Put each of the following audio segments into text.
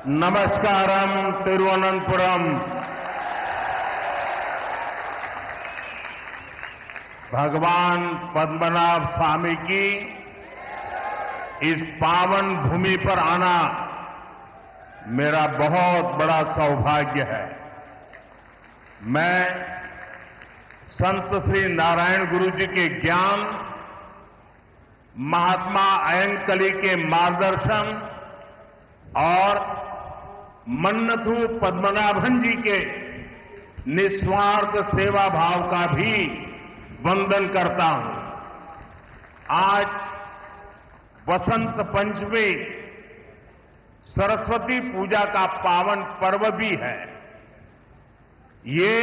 नमस्कारम तिरुवनंतपुरम। भगवान पद्मनाभ स्वामी की इस पावन भूमि पर आना मेरा बहुत बड़ा सौभाग्य है। मैं संत श्री नारायण गुरु जी के ज्ञान, महात्मा अयंगकली के मार्गदर्शन और मन्नथु पद्मनाभन जी के निस्वार्थ सेवा भाव का भी वंदन करता हूं। आज वसंत पंचमी सरस्वती पूजा का पावन पर्व भी है। ये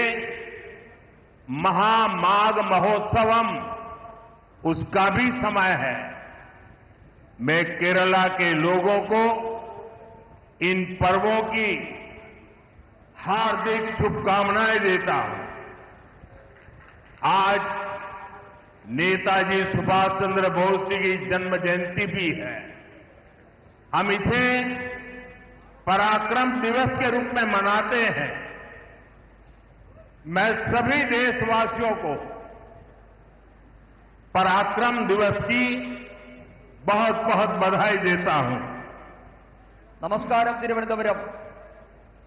महामाघ महोत्सवम उसका भी समय है। मैं केरला के लोगों को इन पर्वों की हार्दिक शुभकामनाएं देता हूं। आज नेताजी सुभाष चंद्र बोस जी की जन्म जयंती भी है। हम इसे पराक्रम दिवस के रूप में मनाते हैं। मैं सभी देशवासियों को पराक्रम दिवस की बहुत बहुत बधाई देता हूं। നമസ്കാരം. തിരുവനന്തപുരം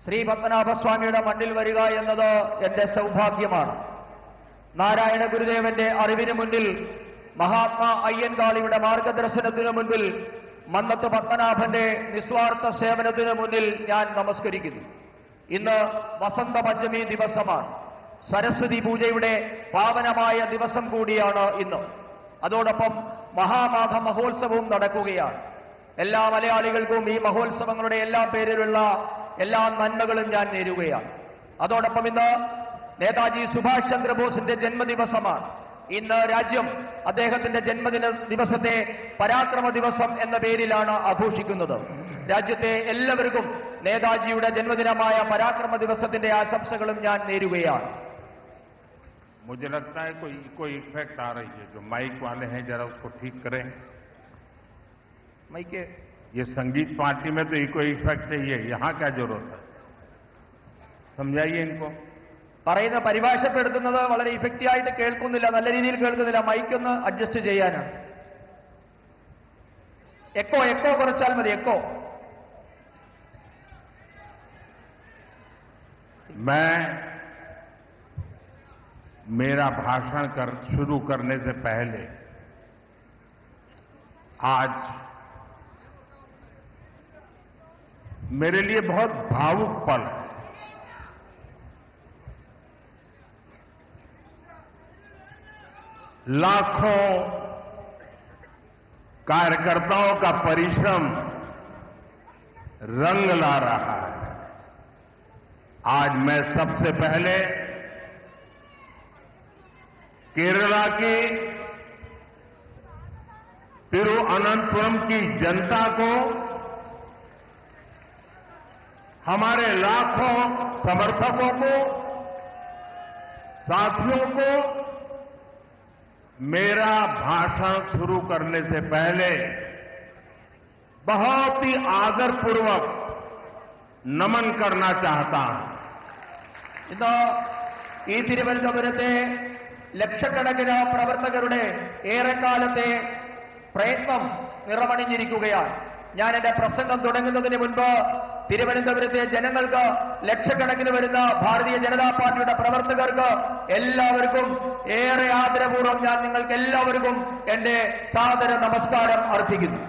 ശ്രീ പത്മനാഭസ്വാമിയുടെ മണ്ണിൽ വരിക എന്നത് എന്റെ സൗഭാഗ്യമാണ്. നാരായണ ഗുരുദേവന്റെ അറിവിന് മുന്നിൽ, മഹാത്മാ അയ്യൻകാളിയുടെ മാർഗദർശനത്തിനു മുൻപിൽ, മന്നത്ത് പത്മനാഭന്റെ നിസ്വാർത്ഥ സേവനത്തിനു മുന്നിൽ ഞാൻ നമസ്കരിക്കുന്നു. ഇന്ന് വസന്ത പഞ്ചമി ദിവസമാണ്. സരസ്വതി പൂജയുടെ പാവനമായ ദിവസം കൂടിയാണ് ഇന്ന്. അതോടൊപ്പം മഹാമാഘ മഹോത്സവവും നടക്കുകയാണ്. എല്ലാ മലയാളികൾക്കും ഈ മഹോത്സവങ്ങളുടെ എല്ലാ പേരിലുള്ള എല്ലാ നന്മകളും ഞാൻ നേരുകയാണ്. അതോടൊപ്പം ഇന്ന് നേതാജി സുഭാഷ് ചന്ദ്രബോസിന്റെ ജന്മദിവസമാണ്. ഇന്ന് രാജ്യം അദ്ദേഹത്തിന്റെ ജന്മദിന ദിവസത്തെ പരാക്രമ ദിവസം എന്ന പേരിലാണ് ആഘോഷിക്കുന്നത്. രാജ്യത്തെ എല്ലാവർക്കും നേതാജിയുടെ ജന്മദിനമായ പരാക്രമ ദിവസത്തിന്റെ ആശംസകളും ഞാൻ നേരുകയാണ്. मुझे लगता है कोई इफेक्ट आ रही है। जो माइक वाले हैं जरा उसको ठीक करें। മൈക്ക് ये संगीत पार्टी में तो इको इफेक्ट चाहिए, यहां क्या जरूरत है? समझाइए इनको। പറയുന്ന പരിഭാഷപ്പെടുത്തുന്നത് വളരെ ഇഫക്റ്റീവായിട്ട് കേൾക്കുന്നില്ല, നല്ല രീതിയിൽ കേൾക്കുന്നില്ല. മൈക്ക് ഒന്ന് അഡ്ജസ്റ്റ് ചെയ്യാനാണ്. എക്കോ കുറച്ചാൽ മതി. എക്കോ. मैं मेरा भाषण शुरू करने से पहले आज मेरे लिए बहुत भावुक पल है। लाखों कार्यकर्ताओं का परिश्रम रंग ला रहा है। आज मैं सबसे पहले केरला की तिरुवनंतपुरम की जनता को, हमारे लाखों समर्थकों को, साथियों को मेरा भाषण शुरू करने से पहले बहुत ही आदरपूर्वक नमन करना चाहता हूं। ഇന്ന് ഈ തിരുവനന്തപുരത്തെ ലക്ഷക്കണക്കിന് പ്രവർത്തകരുടെ ഏറെക്കാലത്തെ പ്രയത്നം നിറമണിഞ്ഞിരിക്കുകയാണ്. ഞാൻ എന്റെ പ്രസംഗം തുടങ്ങുന്നതിന് മുൻപ് തിരുവനന്തപുരത്തെ ജനങ്ങൾക്ക്, ലക്ഷക്കണക്കിന് വരുന്ന ഭാരതീയ ജനതാ പാർട്ടിയുടെ പ്രവർത്തകർക്ക് എല്ലാവർക്കും ഏറെ ആദരപൂർവ്വം ഞാൻ നിങ്ങൾക്ക് എല്ലാവർക്കും എന്റെ സാദര നമസ്കാരം അർപ്പിക്കുന്നു.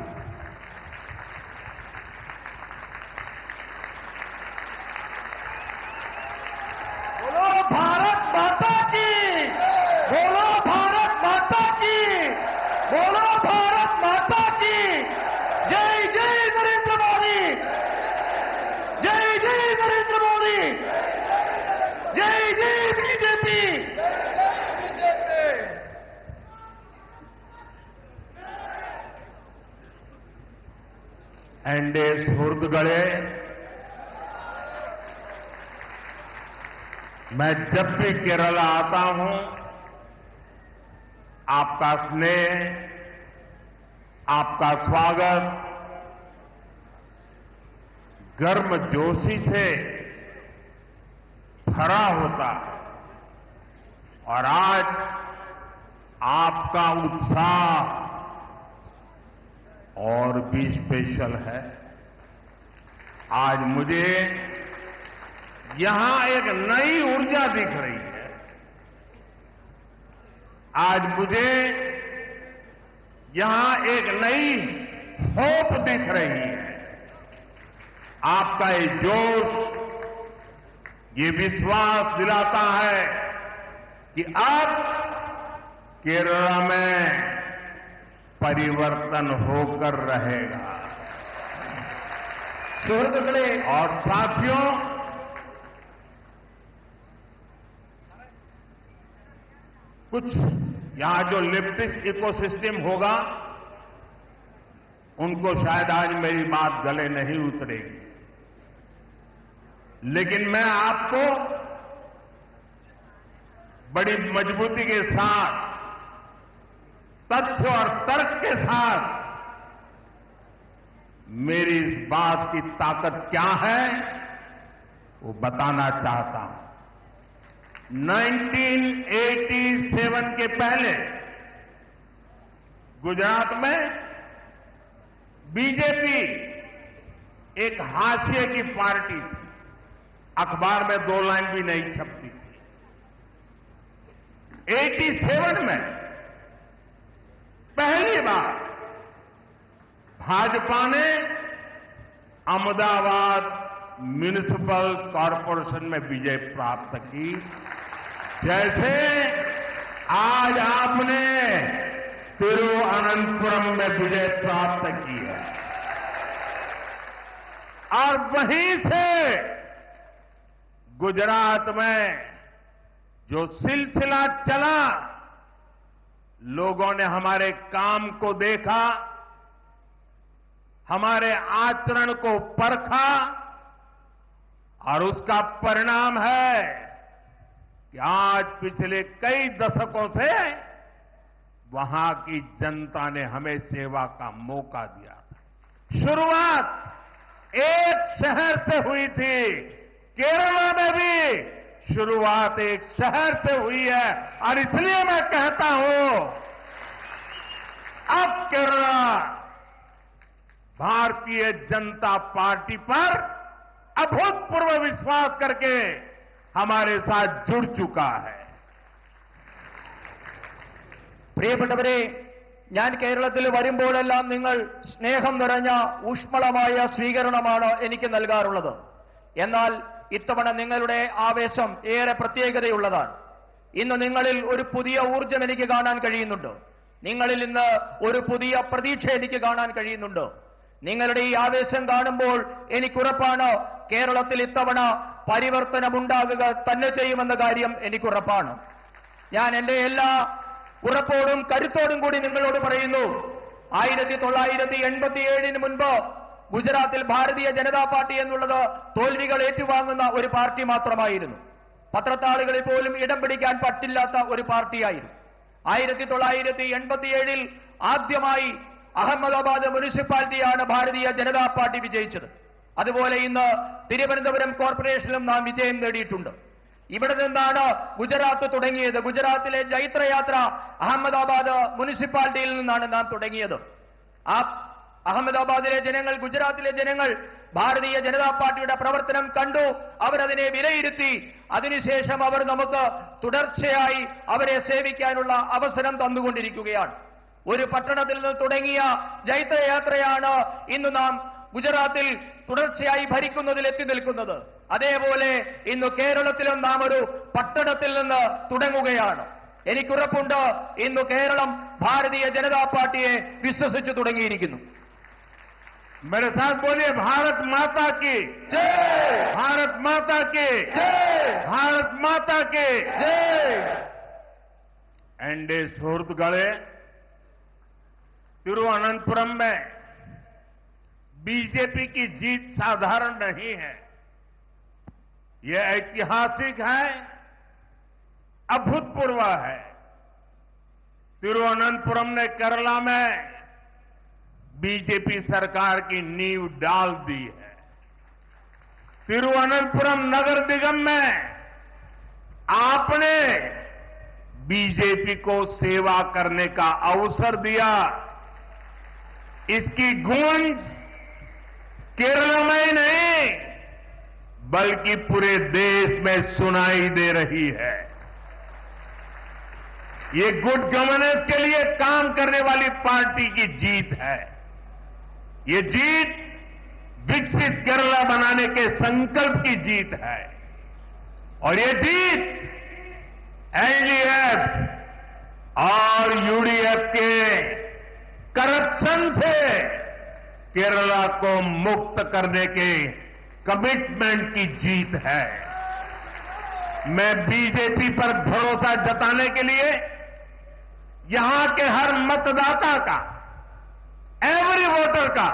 एनडीए सुहृदगणे, मैं जब भी केरला आता हूं आपका स्नेह, आपका स्वागत गर्मजोशी से भरा होता है और आज आपका उत्साह और भी स्पेशल है। आज मुझे यहां एक नई ऊर्जा दिख रही है। आज मुझे यहां एक नई होप दिख रही है। आपका ये जोश, ये विश्वास दिलाता है कि अब केरला में परिवर्तन होकर रहेगा। സുഹൃത്തുക്കളെ, और साथियों, कुछ यहां जो लेफ्टिस्ट इकोसिस्टम होगा उनको शायद आज मेरी बात गले नहीं उतरेगी, लेकिन मैं आपको बड़ी मजबूती के साथ, तथ्य और तर्क के साथ मेरी इस बात की ताकत क्या है वो बताना चाहता हूं। 1987 के पहले गुजरात में बीजेपी एक हाशिए की पार्टी थी, अखबार में 2 लाइन भी नहीं छपती थी। 87 में पहली बार भाजपा ने अहमदाबाद म्युनिसिपल कॉरपोरेशन में विजय प्राप्त की, जैसे आज आपने तिरुवनंतपुरम में विजय प्राप्त की है। और वहीं से गुजरात में जो सिलसिला चला, लोगों ने हमारे काम को देखा, हमारे आचरण को परखा और उसका परिणाम है कि आज पिछले कई दशकों से वहां की जनता ने हमें सेवा का मौका दिया था। शुरुआत एक शहर से हुई थी, केरला में भी शुरुआत एक शहर से हुई है, और इसलिए मैं कहता हूं अब केरला भारतीय जनता पार्टी पर अभूतपूर्व विश्वास करके हमारे साथ जुड़ चुका है। പ്രിയപ്പെട്ടവരെ, ഞാൻ കേരളത്തിൽ വരുമ്പോഴെല്ലാം നിങ്ങൾ സ്നേഹം നിറഞ്ഞ ഊഷ്മളമായ സ്വീകരണമാണ് എനിക്ക് നൽകാറുള്ളത്. എന്നാൽ ഇത്തവണ നിങ്ങളുടെ ആവേശം ഏറെ പ്രത്യേകതയുള്ളതാണ്. ഇന്ന് നിങ്ങളിൽ ഒരു പുതിയ ഊർജ്ജം എനിക്ക് കാണാൻ കഴിയുന്നുണ്ട്. നിങ്ങളിൽ ഇന്ന് ഒരു പുതിയ പ്രതീക്ഷ എനിക്ക് കാണാൻ കഴിയുന്നുണ്ട്. നിങ്ങളുടെ ഈ ആവേശം കാണുമ്പോൾ എനിക്കുറപ്പാണ് കേരളത്തിൽ ഇത്തവണ പരിവർത്തനമുണ്ടാകുക തന്നെ ചെയ്യുമെന്ന കാര്യം എനിക്കുറപ്പാണ്. ഞാൻ എന്റെ എല്ലാ ഉറപ്പോടും കരുത്തോടും കൂടി നിങ്ങളോട് പറയുന്നു, 1987 മുൻപ് ഗുജറാത്തിൽ ഭാരതീയ ജനതാ പാർട്ടി എന്നുള്ളത് തോൽവികൾ ഏറ്റുവാങ്ങുന്ന ഒരു പാർട്ടി മാത്രമായിരുന്നു. പത്രത്താളുകളിൽ പോലും ഇടം പിടിക്കാൻ പറ്റില്ലാത്ത ഒരു പാർട്ടിയായിരുന്നു. 1987 ആദ്യമായി അഹമ്മദാബാദ് മുനിസിപ്പാലിറ്റിയാണ് ഭാരതീയ ജനതാ പാർട്ടി വിജയിച്ചത്. അതുപോലെ ഇന്ന് തിരുവനന്തപുരം കോർപ്പറേഷനിലും നാം വിജയം നേടിയിട്ടുണ്ട്. ഇവിടെ നിന്നാണ് ഗുജറാത്ത് തുടങ്ങിയത്. ഗുജറാത്തിലെ ജൈത്രയാത്ര അഹമ്മദാബാദ് മുനിസിപ്പാലിറ്റിയിൽ നിന്നാണ് നാം തുടങ്ങിയത്. ആ അഹമ്മദാബാദിലെ ജനങ്ങൾ, ഗുജറാത്തിലെ ജനങ്ങൾ ഭാരതീയ ജനതാ പാർട്ടിയുടെ പ്രവർത്തനം കണ്ടു, അവരതിനെ വിലയിരുത്തി. അതിനുശേഷം അവർ നമുക്ക് തുടർച്ചയായി അവരെ സേവിക്കാനുള്ള അവസരം തന്നുകൊണ്ടിരിക്കുകയാണ്. ഒരു പട്ടണത്തിൽ നിന്ന് തുടങ്ങിയ ജൈത്രയാത്രയാണ് ഇന്ന് നാം ഗുജറാത്തിൽ തുടർച്ചയായി ഭരിക്കുന്നതിൽ എത്തി നിൽക്കുന്നത്. അതേപോലെ ഇന്ന് കേരളത്തിലും നാം ഒരു പട്ടണത്തിൽ നിന്ന് തുടങ്ങുകയാണ്. എനിക്കുറപ്പുണ്ട്, ഇന്ന് കേരളം ഭാരതീയ ജനതാ പാർട്ടിയെ വിശ്വസിച്ചു തുടങ്ങിയിരിക്കുന്നു. मेरे साथ बोलिए, भारत माता की जय, भारत माता की जय, भारत माता की जय। एंडे सुहृदगळे, तिरुवनंतपुरम में बीजेपी की जीत साधारण नहीं है, यह ऐतिहासिक है, अभूतपूर्व है। तिरुवनंतपुरम ने केरला में बीजेपी सरकार की नींव डाल दी है। तिरुवनंतपुरम नगर निगम में आपने बीजेपी को सेवा करने का अवसर दिया। इसकी गूंज केरल में ही नहीं बल्कि पूरे देश में सुनाई दे रही है। ये गुड गवर्नेंस के लिए काम करने वाली पार्टी की जीत है। ये जीत विकसित केरला बनाने के संकल्प की जीत है और ये जीत एलडीएफ और यूडीएफ के करप्शन से केरला को मुक्त करने के कमिटमेंट की जीत है। मैं बीजेपी पर भरोसा जताने के लिए यहां के हर मतदाता का, एवरी वोटर का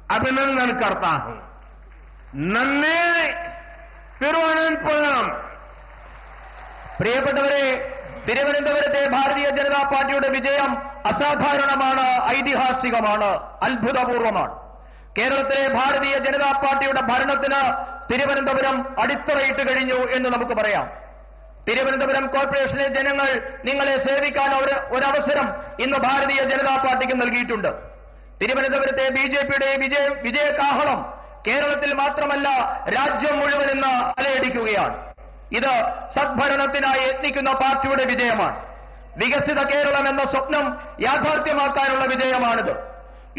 अभिनंदन करता हूं। नन्हे തിരുവനന്തപുരം പ്രിയപ്പെട്ടവരെ, തിരുവനന്തപുരത്തെ ഭാരതീയ ജനതാ പാർട്ടിയുടെ വിജയം അസാധാരണമാണ്, ഐതിഹാസികമാണ്, അത്ഭുതപൂർവമാണ്. കേരളത്തിലെ ഭാരതീയ ജനതാ പാർട്ടിയുടെ ഭരണത്തിന് തിരുവനന്തപുരം അടിത്തറയിട്ട് കഴിഞ്ഞു എന്ന് നമുക്ക് പറയാം. തിരുവനന്തപുരം കോർപ്പറേഷനിലെ ജനങ്ങൾ നിങ്ങളെ സേവിക്കാൻ ഒരവസരം ഇന്ന് ഭാരതീയ ജനതാ പാർട്ടിക്ക് നൽകിയിട്ടുണ്ട്. തിരുവനന്തപുരത്തെ ബിജെപിയുടെ വിജയകാഹളം കേരളത്തിൽ മാത്രമല്ല രാജ്യം മുഴുവൻ ഇന്ന് അലയടിക്കുകയാണ്. ഇത് സദ്ഭരണത്തിനായി യത്നിക്കുന്ന പാർട്ടിയുടെ വിജയമാണ്. വികസിത കേരളം എന്ന സ്വപ്നം യാഥാർത്ഥ്യമാക്കാനുള്ള വിജയമാണിത്.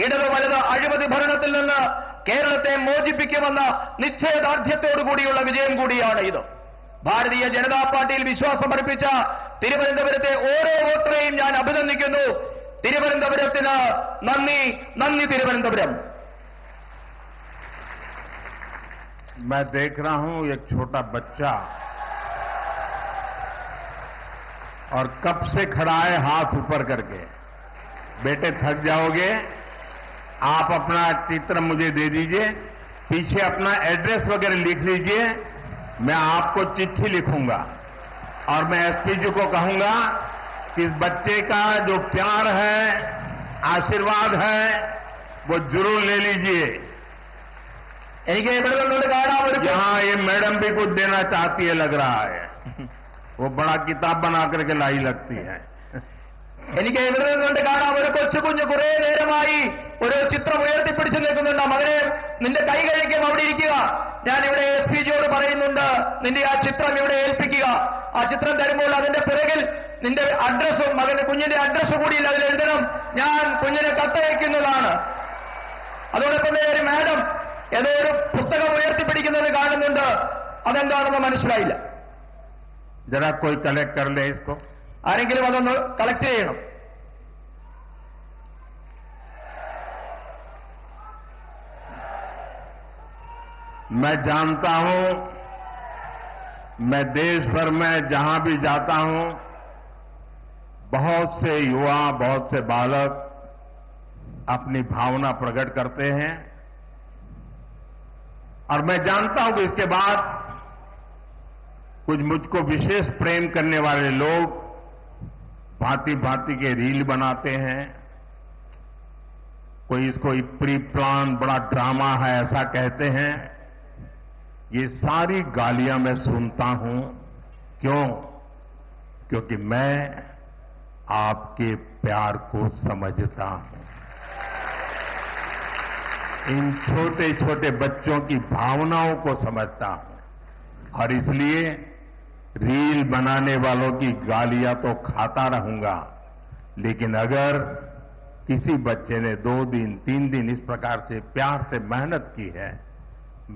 ഇടതു വലത് അഴിമതി ഭരണത്തിൽ നിന്ന് കേരളത്തെ മോചിപ്പിക്കുമെന്ന നിശ്ചയദാർഢ്യത്തോടുകൂടിയുള്ള വിജയം കൂടിയാണ് ഇത്. ഭാരതീയ ജനതാ പാർട്ടിയിൽ വിശ്വാസമർപ്പിച്ച തിരുവനന്തപുരത്തെ ഓരോ വോട്ടറെയും ഞാൻ അഭിനന്ദിക്കുന്നു. തിരുവനന്തപുരത്തിന് നന്ദി, നന്ദി തിരുവനന്തപുരം. मैं देख रहा हूं एक छोटा बच्चा और कब से खड़ा है हाथ ऊपर करके। बेटे थक जाओगे, आप अपना चित्र मुझे दे दीजिए, पीछे अपना एड्रेस वगैरह लिख लीजिए, मैं आपको चिट्ठी लिखूंगा और मैं एसपी जी को कहूंगा कि इस बच्चे का जो प्यार है, आशीर्वाद है, वो जरूर ले लीजिए। यहाँ ये मैडम भी कुछ देना चाहती है लग रहा है, वो बड़ा किताब बना करके लाई लगती है. എനിക്ക് ഇവിടെ നിന്നുകൊണ്ട് കാണാം ഒരു കൊച്ചുകുഞ്ഞ് കുറെ നേരമായി ഒരു ചിത്രം ഉയർത്തിപ്പിടിച്ചു നിൽക്കുന്നുണ്ട്. മകനെ, നിന്റെ കൈ കഴിക്കും, അവിടെ ഇരിക്കുക. ഞാൻ ഇവിടെ എസ് പി ജിയോട് പറയുന്നുണ്ട്, നിന്റെ ആ ചിത്രം ഇവിടെ ഏൽപ്പിക്കുക. ആ ചിത്രം തരുമ്പോൾ അതിന്റെ പിറകിൽ നിന്റെ അഡ്രസ്സും മകന്റെ കുഞ്ഞിന്റെ അഡ്രസ്സ് കൂടിയില്ല, അതിൽ എഴുതണം, ഞാൻ കുഞ്ഞിനെ കത്തയക്കുന്നതാണ്. അതോടൊപ്പം തന്നെ ഒരു മാഡം ഏതോ ഒരു പുസ്തകം ഉയർത്തിപ്പിടിക്കുന്നത് കാണുന്നുണ്ട്. അതെന്താണെന്ന് മനസ്സിലായില്ല. जरा कोई कलेक्ट कर ले इसको. ആരെങ്കിലും അതൊന്ന് കളക്ട് ചെയ്യണം. मैं जानता हूं, मैं देश भर में जहां भी जाता हूं, बहुत से युवा, बहुत से बालक अपनी भावना प्रकट करते हैं और मैं जानता हूं कि इसके बाद कुछ मुझको विशेष प्रेम करने वाले लोग भांति भांति के रील बनाते हैं. कोई इसको प्री प्लान बड़ा ड्रामा है ऐसा कहते हैं. ये सारी गालियां मैं सुनता हूं. क्यों? क्योंकि मैं आपके प्यार को समझता हूं. इन छोटे छोटे बच्चों की भावनाओं को समझता हूं और इसलिए रील बनाने वालों की गालियां तो खाता रहूंगा, लेकिन अगर किसी बच्चे ने 2 दिन 3 दिन इस प्रकार से प्यार से मेहनत की है,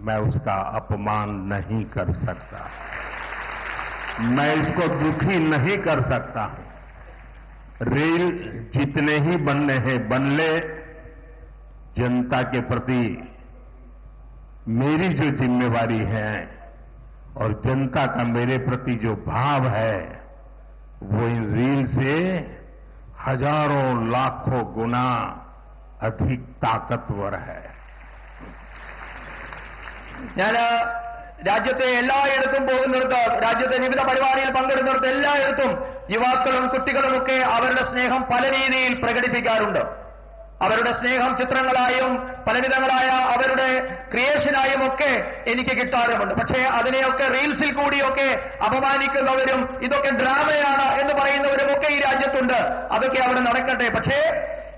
मैं उसका अपमान नहीं कर सकता, मैं इसको दुखी नहीं कर सकता. रील जितने ही बनने हैं बन ले. जनता के प्रति मेरी जो जिम्मेवारी है और जनता का मेरे प्रति जो भाव है, वो इन रील से हजारों लाखों गुना अधिक ताकतवर है. ഞാൻ രാജ്യത്തെ എല്ലായിടത്തും പോകുന്നിടത്ത്, രാജ്യത്തെ വിവിധ പരിപാടിയിൽ പങ്കെടുക്കുന്നിടത്ത് എല്ലായിടത്തും യുവാക്കളും കുട്ടികളുമൊക്കെ അവരുടെ സ്നേഹം പല രീതിയിൽ പ്രകടിപ്പിക്കാറുണ്ട്. അവരുടെ സ്നേഹം ചിത്രങ്ങളായും പലവിധങ്ങളായ അവരുടെ ക്രിയേഷനായും ഒക്കെ എനിക്ക് കിട്ടാറുമുണ്ട്. പക്ഷേ അതിനെയൊക്കെ റീൽസിൽ കൂടിയൊക്കെ അപമാനിക്കുന്നവരും ഇതൊക്കെ ഡ്രാമയാണ് എന്ന് പറയുന്നവരും ഒക്കെ ഈ രാജ്യത്തുണ്ട്. അതൊക്കെ അവിടെ നടക്കട്ടെ. പക്ഷേ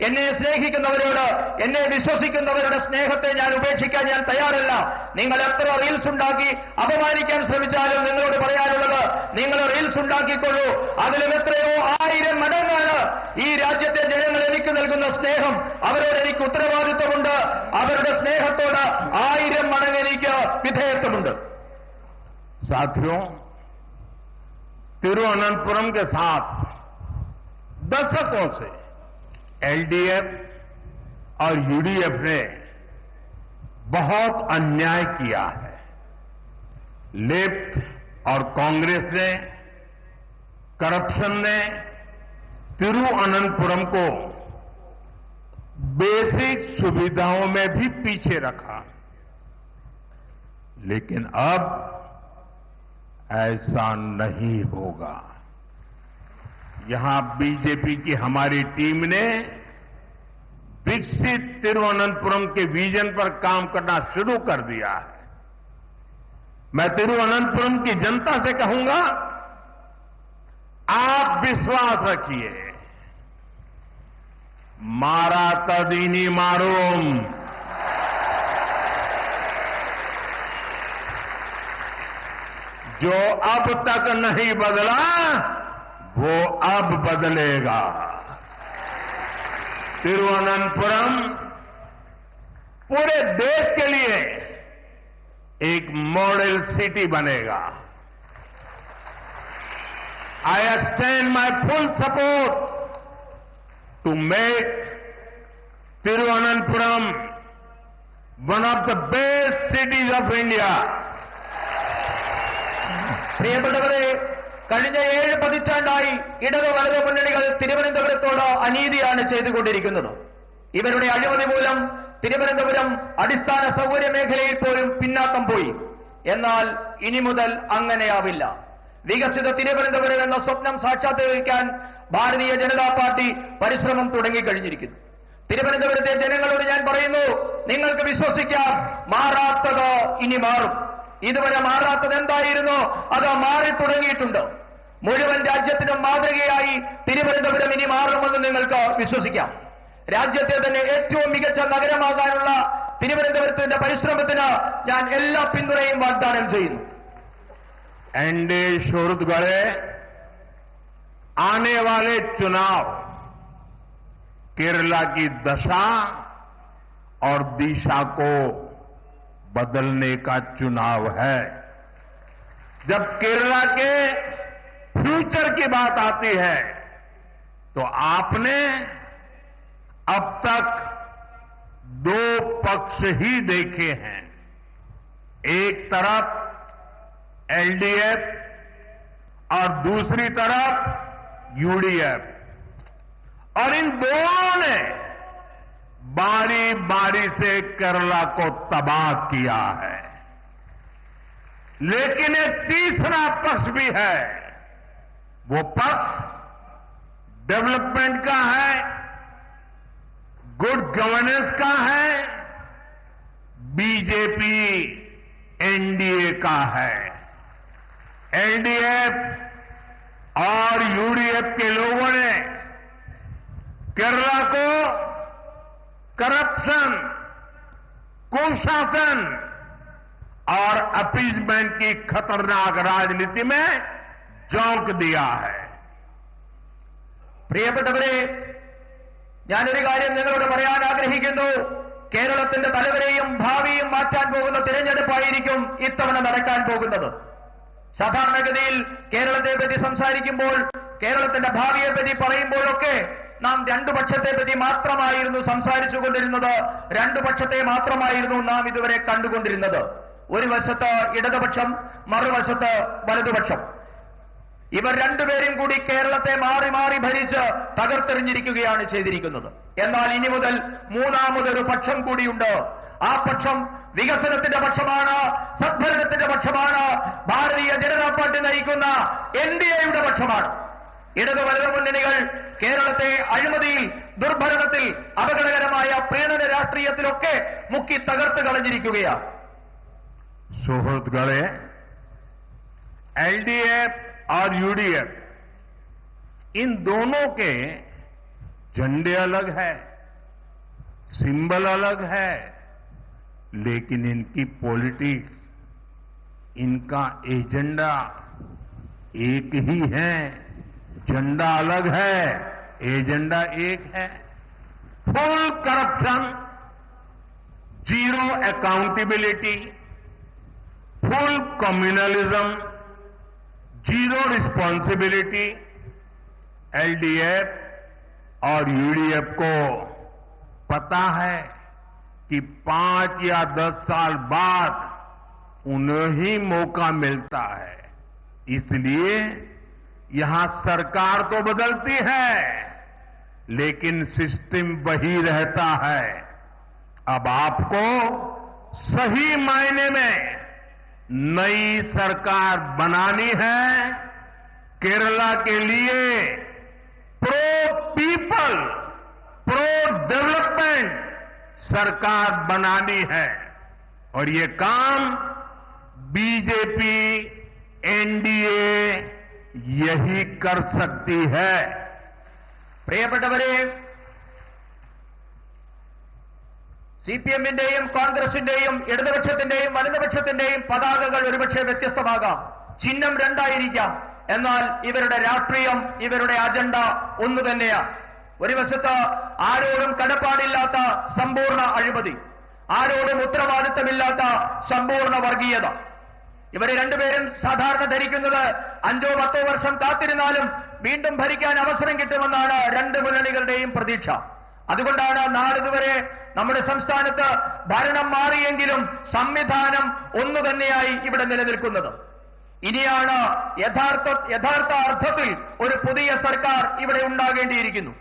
എന്നെ സ്നേഹിക്കുന്നവരോട്, എന്നെ വിശ്വസിക്കുന്നവരുടെ സ്നേഹത്തെ ഞാൻ ഉപേക്ഷിക്കാൻ ഞാൻ തയ്യാറല്ല. നിങ്ങൾ എത്ര റീൽസ് ഉണ്ടാക്കി അപമാനിക്കാൻ ശ്രമിച്ചാലും നിങ്ങളോട് പറയാനുള്ളത്, നിങ്ങൾ റീൽസ് ഉണ്ടാക്കിക്കൊള്ളൂ. അതിലും എത്രയോ 1000 മടങ്ങാണ് ഈ രാജ്യത്തെ ജനങ്ങൾ എനിക്ക് നൽകുന്ന സ്നേഹം. അവരോട് എനിക്ക് ഉത്തരവാദിത്വമുണ്ട്. അവരുടെ സ്നേഹത്തോട് 1000 മടങ്ങ് എനിക്ക് വിധേയത്വമുണ്ട്. साथियों, तिरुवनंतपुरम के साथ दशकों से एलडीएफ और यूडीएफ ने बहुत अन्याय किया है. लेफ्ट और कांग्रेस ने, करप्शन ने तिरुवनंतपुरम को बेसिक सुविधाओं में भी पीछे रखा. लेकिन अब ऐसा नहीं होगा. यहां बीजेपी की हमारी टीम ने विकसित तिरुवनंतपुरम के विजन पर काम करना शुरू कर दिया है. मैं तिरुवनंतपुरम की जनता से कहूंगा, आप विश्वास रखिए. मारा तदीनी मारूम. जो अब तक नहीं बदला वो अब बदलेगा. तिरुवनंतपुरम पूरे देश के लिए एक मॉडल सिटी बनेगा. I extend my full support to make Tiruvananthapuram one of the best cities of India. പ്രിയപ്പെട്ടവരെ, കഴിഞ്ഞ 7 പതിറ്റാണ്ടായി ഇടത് വലത് മുന്നണികൾ തിരുവനന്തപുരത്തോട് അനീതിയാണ് ചെയ്തുകൊണ്ടിരിക്കുന്നത്. ഇവരുടെ അഴിമതി മൂലം തിരുവനന്തപുരം അടിസ്ഥാന സൗകര്യ മേഖലയിൽ പോലും പിന്നാക്കം പോയി. എന്നാൽ ഇനി മുതൽ അങ്ങനെയാവില്ല. വികസിത തിരുവനന്തപുരം എന്ന സ്വപ്നം സാക്ഷാത്കരിക്കാൻ ഭാരതീയ ജനതാ പാർട്ടി പരിശ്രമം തുടങ്ങിക്കഴിഞ്ഞിരിക്കുന്നു. തിരുവനന്തപുരത്തെ ജനങ്ങളോട് ഞാൻ പറയുന്നു, നിങ്ങൾക്ക് വിശ്വസിക്കാം, മാറാത്തത് ഇനി മാറും. ഇതുവരെ മാറാത്തത് എന്തായിരുന്നു, അത് മാറി തുടങ്ങിയിട്ടുണ്ട്. മുഴുവൻ രാജ്യത്തിനും മാതൃകയായി തിരുവനന്തപുരം ഇനി മാറുമെന്ന് നിങ്ങൾക്ക് വിശ്വസിക്കാം. രാജ്യത്തെ തന്നെ ഏറ്റവും മികച്ച നഗരമാകാനുള്ള തിരുവനന്തപുരത്തിന്റെ പരിശ്രമത്തിന് ഞാൻ എല്ലാ പിന്തുണയും വാഗ്ദാനം ചെയ്യുന്നു. एनडीए शोरुत गढ़े आने वाले चुनाव केरला की दशा और दिशा को बदलने का चुनाव है. जब केरला के फ्यूचर की बात आती है तो आपने अब तक 2 पक्ष ही देखे हैं. एक तरफ एलडीएफ और दूसरी तरफ यूडीएफ, और इन दोनों ने बारी बारी से केरला को तबाह किया है. लेकिन एक तीसरा पक्ष भी है. वो पक्ष डेवलपमेंट का है, गुड गवर्नेंस का है, बीजेपी एनडीए का है. एलडीएफ और यूडीएफ के लोगों ने केरला को करप्शन, कुशासन और अपीजमेंट की खतरनाक राजनीति में झोंक दिया है. പ്രിയപ്പെട്ടവരെ, ഞാനൊരു കാര്യം നിങ്ങളോട് പറയാൻ ആഗ്രഹിക്കുന്നു. കേരളത്തിന്റെ തലവരെയും ഭാവിയും മാറ്റാൻ പോകുന്ന തിരഞ്ഞെടുപ്പായിരിക്കും ഇത്തവണ നടക്കാൻ പോകുന്നത്. സാധാരണഗതിയിൽ കേരളത്തെപ്പറ്റി സംസാരിക്കുമ്പോൾ, കേരളത്തിന്റെ ഭാവിയെപ്പറ്റി പറയുമ്പോഴൊക്കെ നാം 2 പക്ഷത്തെപ്പറ്റി മാത്രമായിരുന്നു സംസാരിച്ചുകൊണ്ടിരുന്നത്. 2 പക്ഷത്തെ മാത്രമായിരുന്നു നാം ഇതുവരെ കണ്ടുകൊണ്ടിരുന്നത്. ഒരു വശത്ത് ഇടതുപക്ഷം, മറുവശത്ത് വലതുപക്ഷം. ഇവർ രണ്ടുപേരും കൂടി കേരളത്തെ മാറി മാറി ഭരിച്ച് തകർത്തെറിഞ്ഞിരിക്കുകയാണ് ചെയ്തിരിക്കുന്നത്. എന്നാൽ ഇനി മുതൽ മൂന്നാമതൊരു പക്ഷം കൂടിയുണ്ട്. ആ പക്ഷം വികസനത്തിന്റെ പക്ഷമാണ്, സദ്ഭരണത്തിന്റെ പക്ഷമാണ്, ഭാരതീയ ജനതാ പാർട്ടി നയിക്കുന്ന എൻഡിഎയുടെ പക്ഷമാണ്. ഇടതു വലതു മുന്നണികൾ കേരളത്തെ അഴിമതിയിൽ, ദുർഭരണത്തിൽ, അപകടകരമായ രാഷ്ട്രീയത്തിലൊക്കെ മുക്കി തകർത്ത് കളഞ്ഞിരിക്കുകയാണ്. സുഹൃത്തുക്കളെ, एलडीएफ और यूडीएफ इन दोनों के झंडे अलग है, सिंबल अलग है, लेकिन इनकी पॉलिटिक्स, इनका एजेंडा एक ही है. झंडा अलग है, एजेंडा एक है. Full corruption, zero accountability, full communalism, zero responsibility. LDF और यूडीएफ को पता है कि 5 या 10 साल बाद उन्हें ही मौका मिलता है. इसलिए यहां सरकार तो बदलती है, लेकिन सिस्टम वही रहता है. अब आपको सही मायने में नई सरकार बनानी है. केरला के लिए प्रो पीपल, प्रो डेवलपमेंट सरकार बनानी है. और ये काम बीजेपी, एनडीए यही कर सकती है. പ്രിയപ്പെട്ടവരെ, സിപിഎമ്മിന്റെയും കോൺഗ്രസിന്റെയും ഇടതുപക്ഷത്തിന്റെയും വലതുപക്ഷത്തിന്റെയും പതാകകൾ ഒരുപക്ഷെ വ്യത്യസ്തമാകാം, ചിഹ്നം രണ്ടായിരിക്കാം. എന്നാൽ ഇവരുടെ രാഷ്ട്രീയം, ഇവരുടെ അജണ്ട ഒന്നു തന്നെയാണ്. ഒരു വശത്ത് ആരോടും കടപ്പാടില്ലാത്ത സമ്പൂർണ്ണ അഴിമതി, ആരോടും ഉത്തരവാദിത്തമില്ലാത്ത സമ്പൂർണ്ണ വർഗീയത. ഇവരെ രണ്ടുപേരും സാധാരണ ധരിക്കുന്നത് 5-10 വർഷം കാത്തിരുന്നാലും വീണ്ടും ഭരിക്കാൻ അവസരം കിട്ടുമെന്നാണ് രണ്ട് മുന്നണികളുടെയും പ്രതീക്ഷ. അതുകൊണ്ടാണ് നാളിതുവരെ നമ്മുടെ സംസ്ഥാനത്ത് ഭരണം മാറിയെങ്കിലും സംവിധാനം ഒന്നു തന്നെയായി ഇവിടെ നിലനിൽക്കുന്നത്. ഇനിയാണ് യഥാർത്ഥ അർത്ഥത്തിൽ ഒരു പുതിയ സർക്കാർ ഇവിടെ ഉണ്ടാകേണ്ടിയിരിക്കുന്നു.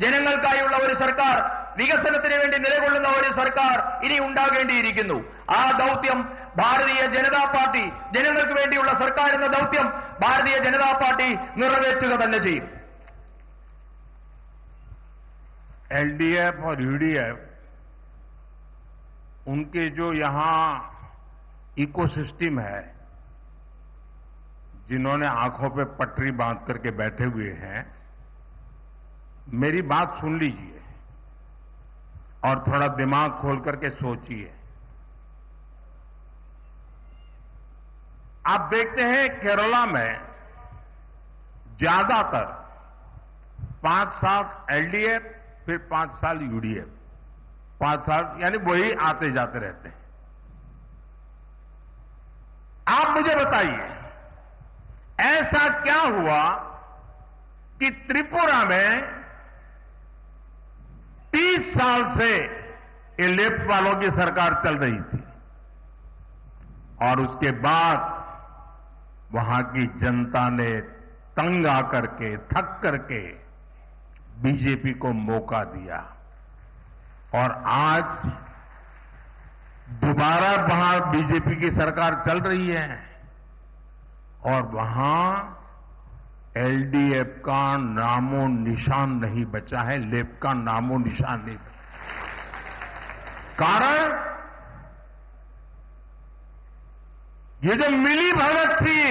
ജനങ്ങൾക്കായുള്ള ഒരു സർക്കാർ, വികസനത്തിന് വേണ്ടി നിലകൊള്ളുന്ന ഒരു സർക്കാർ ഇനി ഉണ്ടാകേണ്ടിയിരിക്കുന്നു. ആ ദൗത്യം ഭാരതീയ ജനതാ പാർട്ടി, ജനങ്ങൾക്ക് വേണ്ടിയുള്ള സർക്കാർ എന്ന ദൗത്യം ഭാരതീയ ജനതാ പാർട്ടി നിറവേറ്റുക തന്നെ ചെയ്യും. एलडीएफ और यूडीएफ, उनके जो यहां इकोसिस्टम है, जिन्होंने आंखों पे पटरी बांध करके बैठे हुए हैं, मेरी बात सुन लीजिए और थोड़ा दिमाग खोल करके सोचिए. आप देखते हैं केरला में ज्यादातर 5 साल एलडीएफ, फिर 5 साल यूडीएफ, 5 साल यानी वही आते जाते रहते हैं. आप मुझे बताइए, ऐसा क्या हुआ कि त्रिपुरा में 30 साल से ये लेफ्ट वालों की सरकार चल रही थी और उसके बाद वहां की जनता ने तंग आकर के, थक करके बीजेपी को मौका दिया और आज दोबारा वहां बीजेपी की सरकार चल रही है और वहां एलडीएफ का नामो निशान नहीं बचा है, लेफ्ट का नामो निशान नहीं बचा. कारण ये जो मिली भगत थी,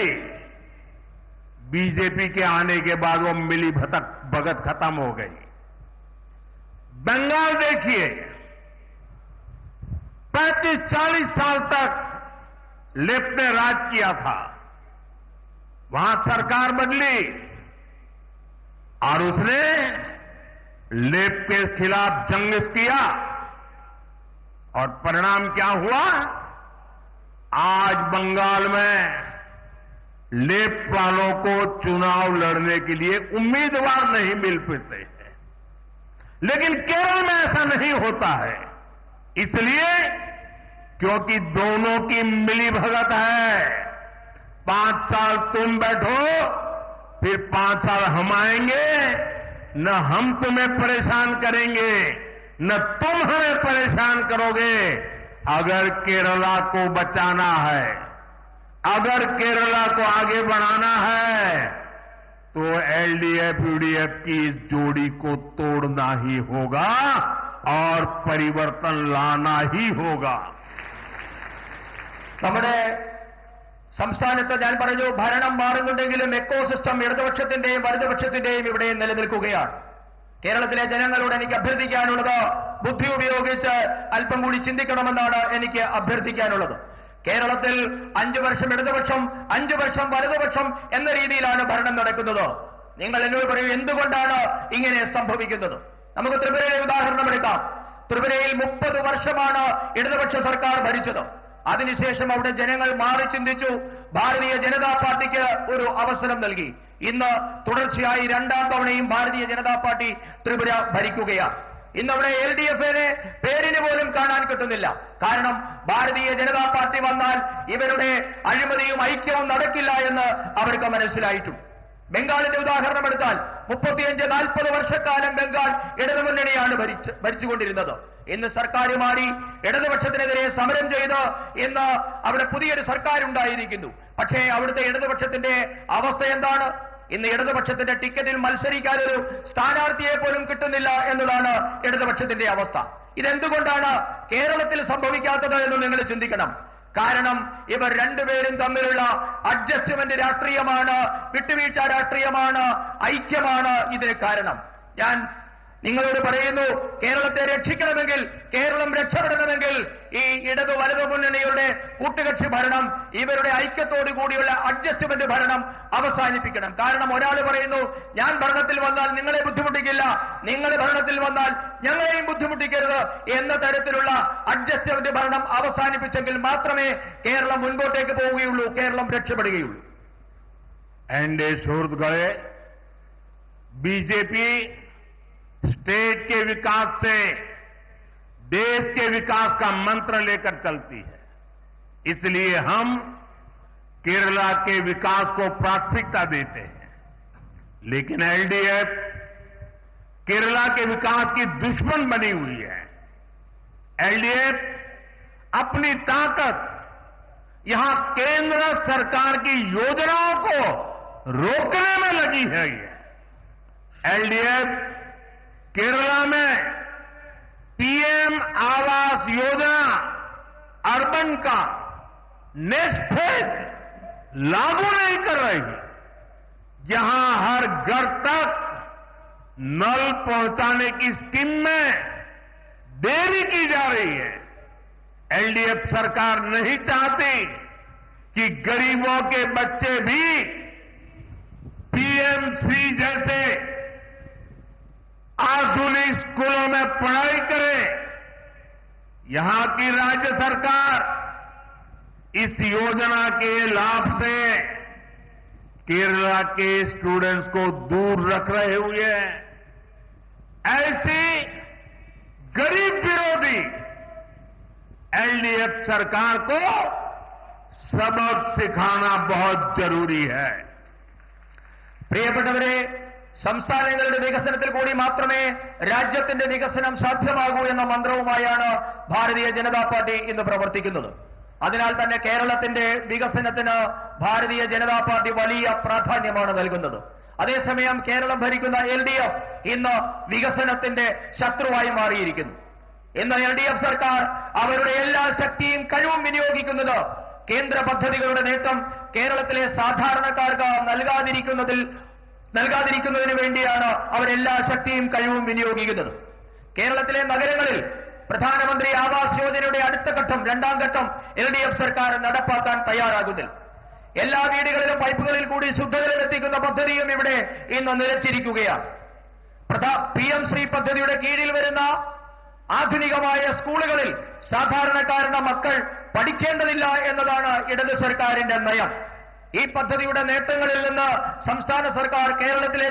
बीजेपी के आने के बाद वो मिली भगत खत्म हो गई. बंगाल देखिए, 35-40 साल तक लेफ्ट ने राज किया था. वहां सरकार बदली और उसने लेफ्ट के खिलाफ जंग किया और परिणाम क्या हुआ? आज बंगाल में लेफ्ट वालों को चुनाव लड़ने के लिए उम्मीदवार नहीं मिल पाते हैं. लेकिन केरल में ऐसा नहीं होता है, इसलिए क्योंकि दोनों की मिलीभगत है. 5 साल तुम बैठो, फिर 5 साल हम आएंगे, न हम तुम्हें परेशान करेंगे, न तुम हमें परेशान करोगे. अगर केरला को बचाना है, अगर केरला को आगे बढ़ाना है, तो एलडीएफ यूडीएफ की इस जोड़ी को तोड़ना ही होगा और परिवर्तन लाना ही होगा। നമ്മുടെ സംസ്ഥാനത്ത് ഞാൻ പറഞ്ഞു ഭരണം മാറുന്നുണ്ടെങ്കിലും എക്കോസിസ്റ്റം ഇടതുപക്ഷത്തിന്റെയും വലതുപക്ഷത്തിന്റെയും ഇവിടെ നിലനിൽക്കുകയാണ്. കേരളത്തിലെ ജനങ്ങളോട് എനിക്ക് അഭ്യർത്ഥിക്കാനുള്ളത് ബുദ്ധി ഉപയോഗിച്ച് അല്പം കൂടി ചിന്തിക്കണമെന്നാണ് എനിക്ക് അഭ്യർത്ഥിക്കാനുള്ളത്. കേരളത്തിൽ 5 വർഷം ഇടതുപക്ഷം 5 വർഷം വലതുപക്ഷം എന്ന രീതിയിലാണ് ഭരണം നടക്കുന്നത്. നിങ്ങൾ എന്നോട് പറയൂ, എന്തുകൊണ്ടാണ് ഇങ്ങനെ സംഭവിക്കുന്നത്? നമുക്ക് ത്രിപുരയിലെ ഉദാഹരണം എടുക്കാം. ത്രിപുരയിൽ 30 വർഷമാണ് ഇടതുപക്ഷ സർക്കാർ ഭരിച്ചത്. അതിനുശേഷം അവിടെ ജനങ്ങൾ മാറി ചിന്തിച്ചു. ഭാരതീയ ജനതാ പാർട്ടിക്ക് ഒരു അവസരം നൽകി. ഇന്ന് തുടർച്ചയായി 2ാം തവണയും ഭാരതീയ ജനതാ പാർട്ടി ത്രിപുര ഭരിക്കുകയാണ്. ഇന്നവിടെ LDFനെ പേരിന് പോലും കാണാൻ കിട്ടുന്നില്ല. കാരണം ഭാരതീയ ജനതാ പാർട്ടി വന്നാൽ ഇവരുടെ അഴിമതിയും ഐക്യവും നടക്കില്ല എന്ന് അവർക്ക് മനസ്സിലായിട്ടുണ്ട്. ബംഗാളിന്റെ ഉദാഹരണം എടുത്താൽ 35-40 വർഷക്കാലം ബംഗാൾ ഇടതുമുന്നണിയാണ് ഭരിച്ചുകൊണ്ടിരുന്നത്. ഇന്ന് സർക്കാർ മാറി ഇടതുപക്ഷത്തിനെതിരെ സമരം ചെയ്ത് ഇന്ന് അവിടെ പുതിയൊരു സർക്കാർ ഉണ്ടായിരിക്കുന്നു. പക്ഷേ അവിടുത്തെ ഇടതുപക്ഷത്തിന്റെ അവസ്ഥ എന്താണ്? ഇന്ന് ഇടതുപക്ഷത്തിന്റെ ടിക്കറ്റിൽ മത്സരിക്കാൻ ഒരു സ്ഥാനാർത്ഥിയെ പോലും കിട്ടുന്നില്ല എന്നതാണ് ഇടതുപക്ഷത്തിന്റെ അവസ്ഥ. ഇതെന്തുകൊണ്ടാണ് കേരളത്തിൽ സംഭവിക്കാത്തത് എന്ന് നിങ്ങൾ ചിന്തിക്കണം. കാരണം ഇവർ രണ്ടുപേരും തമ്മിലുള്ള അഡ്ജസ്റ്റ്മെന്റ് രാഷ്ട്രീയമാണ്, വിട്ടുവീഴ്ച രാഷ്ട്രീയമാണ്, ഐക്യമാണ് ഇതിന് കാരണം. ഞാൻ നിങ്ങളോട് പറയുന്നു, കേരളത്തെ രക്ഷിക്കണമെങ്കിൽ, കേരളം രക്ഷപ്പെടണമെങ്കിൽ ഈ ഇടതു വലതു മുന്നണിയുടെ കൂട്ടുകക്ഷി ഭരണം, ഇവരുടെ ഐക്യത്തോടു കൂടിയുള്ള അഡ്ജസ്റ്റ്മെന്റ് ഭരണം അവസാനിപ്പിക്കണം. കാരണം ഒരാൾ പറയുന്നു, ഞാൻ ഭരണത്തിൽ വന്നാൽ നിങ്ങളെ ബുദ്ധിമുട്ടിക്കില്ല, നിങ്ങൾ ഭരണത്തിൽ വന്നാൽ ഞങ്ങളെയും ബുദ്ധിമുട്ടിക്കരുത് എന്ന തരത്തിലുള്ള അഡ്ജസ്റ്റ്മെന്റ് ഭരണം അവസാനിപ്പിച്ചെങ്കിൽ മാത്രമേ കേരളം മുൻപോട്ടേക്ക് പോവുകയുള്ളൂ, കേരളം രക്ഷപ്പെടുകയുള്ളൂ. എന്റെ സുഹൃത്തുക്കളെ, बीजेपी स्टेट के विकास से देश के विकास का मंत्र लेकर चलती है. इसलिए हम केरला के विकास को प्राथमिकता देते हैं. लेकिन एलडीएफ केरला के विकास की दुश्मन बनी हुई है. एलडीएफ अपनी ताकत यहां केंद्र सरकार की योजनाओं को रोकने में लगी है. एलडीएफ केरला में पीएम आवास योजना अर्बन का नेक्स्ट फेज लागू नहीं कर रही. जहां हर घर तक नल पहुंचाने की स्कीम में देरी की जा रही है. एलडीएफ सरकार नहीं चाहती कि गरीबों के बच्चे भी पीएमसी जैसे आधुनिक स्कूलों में पढ़ाई करें. यहां की राज्य सरकार इस योजना के लाभ से केरला के स्टूडेंट्स को दूर रख रहे हुए हैं. ऐसी गरीब विरोधी एलडीएफ सरकार को सबक सिखाना बहुत जरूरी है. പ്രിയപ്പെട്ടവരെ, സംസ്ഥാനങ്ങളുടെ വികസനത്തിൽ കൂടി മാത്രമേ രാജ്യത്തിന്റെ വികസനം സാധ്യമാകൂ എന്ന മന്ത്രവുമായാണ് ഭാരതീയ ജനതാ പാർട്ടി ഇന്ന് പ്രവർത്തിക്കുന്നത്. അതിനാൽ തന്നെ കേരളത്തിന്റെ വികസനത്തിന് ഭാരതീയ ജനതാ പാർട്ടി വലിയ പ്രാധാന്യമാണ് നൽകുന്നത്. അതേസമയം കേരളം ഭരിക്കുന്ന LDF ഇന്ന് വികസനത്തിന്റെ ശത്രുവായി മാറിയിരിക്കുന്നു. ഇന്ന് LDF സർക്കാർ അവരുടെ എല്ലാ ശക്തിയും കഴിവും വിനിയോഗിക്കുന്നത് കേന്ദ്ര പദ്ധതികളുടെ നേട്ടം കേരളത്തിലെ സാധാരണക്കാർക്ക് നൽകാതിരിക്കുന്നതിന് വേണ്ടിയാണ് അവരെല്ലാ ശക്തിയും കഴിവും വിനിയോഗിക്കുന്നത്. കേരളത്തിലെ നഗരങ്ങളിൽ പ്രധാനമന്ത്രി ആവാസ് യോജനയുടെ അടുത്ത ഘട്ടം, 2ാം ഘട്ടം LDF സർക്കാർ നടപ്പാക്കാൻ തയ്യാറാകുന്നില്ല. എല്ലാ വീടുകളിലും പൈപ്പുകളിൽ കൂടി ശുദ്ധജലം എത്തിക്കുന്ന പദ്ധതിയും ഇവിടെ ഇന്ന് നിലച്ചിരിക്കുകയാണ്. PM ശ്രീ പദ്ധതിയുടെ കീഴിൽ വരുന്ന ആധുനികമായ സ്കൂളുകളിൽ സാധാരണക്കാരുടെ മക്കൾ പഠിക്കേണ്ടതില്ല എന്നതാണ് ഇടത് സർക്കാരിന്റെ നയം. ഈ പദ്ധതിയുടെ നേട്ടങ്ങളിൽ നിന്ന് സംസ്ഥാന സർക്കാർ കേരളത്തിലെ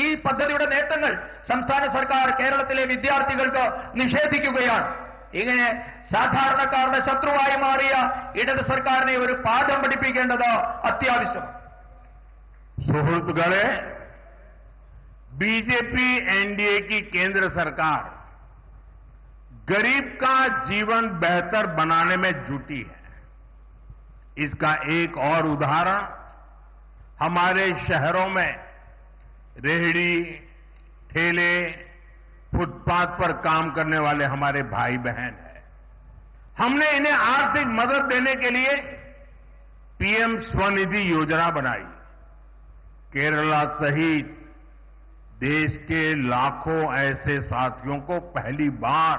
ഈ പദ്ധതിയുടെ നേട്ടങ്ങൾ സംസ്ഥാന സർക്കാർ കേരളത്തിലെ വിദ്യാർത്ഥികൾക്ക് നിഷേധിക്കുകയാണ്. ഇങ്ങനെ സാധാരണക്കാരുടെ ശത്രുവായി മാറിയ ഇടത് സർക്കാരിനെ ഒരു പാഠം പഠിപ്പിക്കേണ്ടത് അത്യാവശ്യമാണ്. സുഹൃത്തുക്കളെ, बीजेपी एनडीए की केंद्र सरकार गरीब का जीवन बेहतर बनाने में जुटी है. इसका एक और उदाहरण हमारे शहरों में रेहड़ी, ठेले, फुटपाथ पर काम करने वाले हमारे भाई बहन हैं। हमने इन्हें आर्थिक मदद देने के लिए पीएम स्वनिधि योजना बनाई। केरला सहित देश के लाखों ऐसे साथियों को पहली बार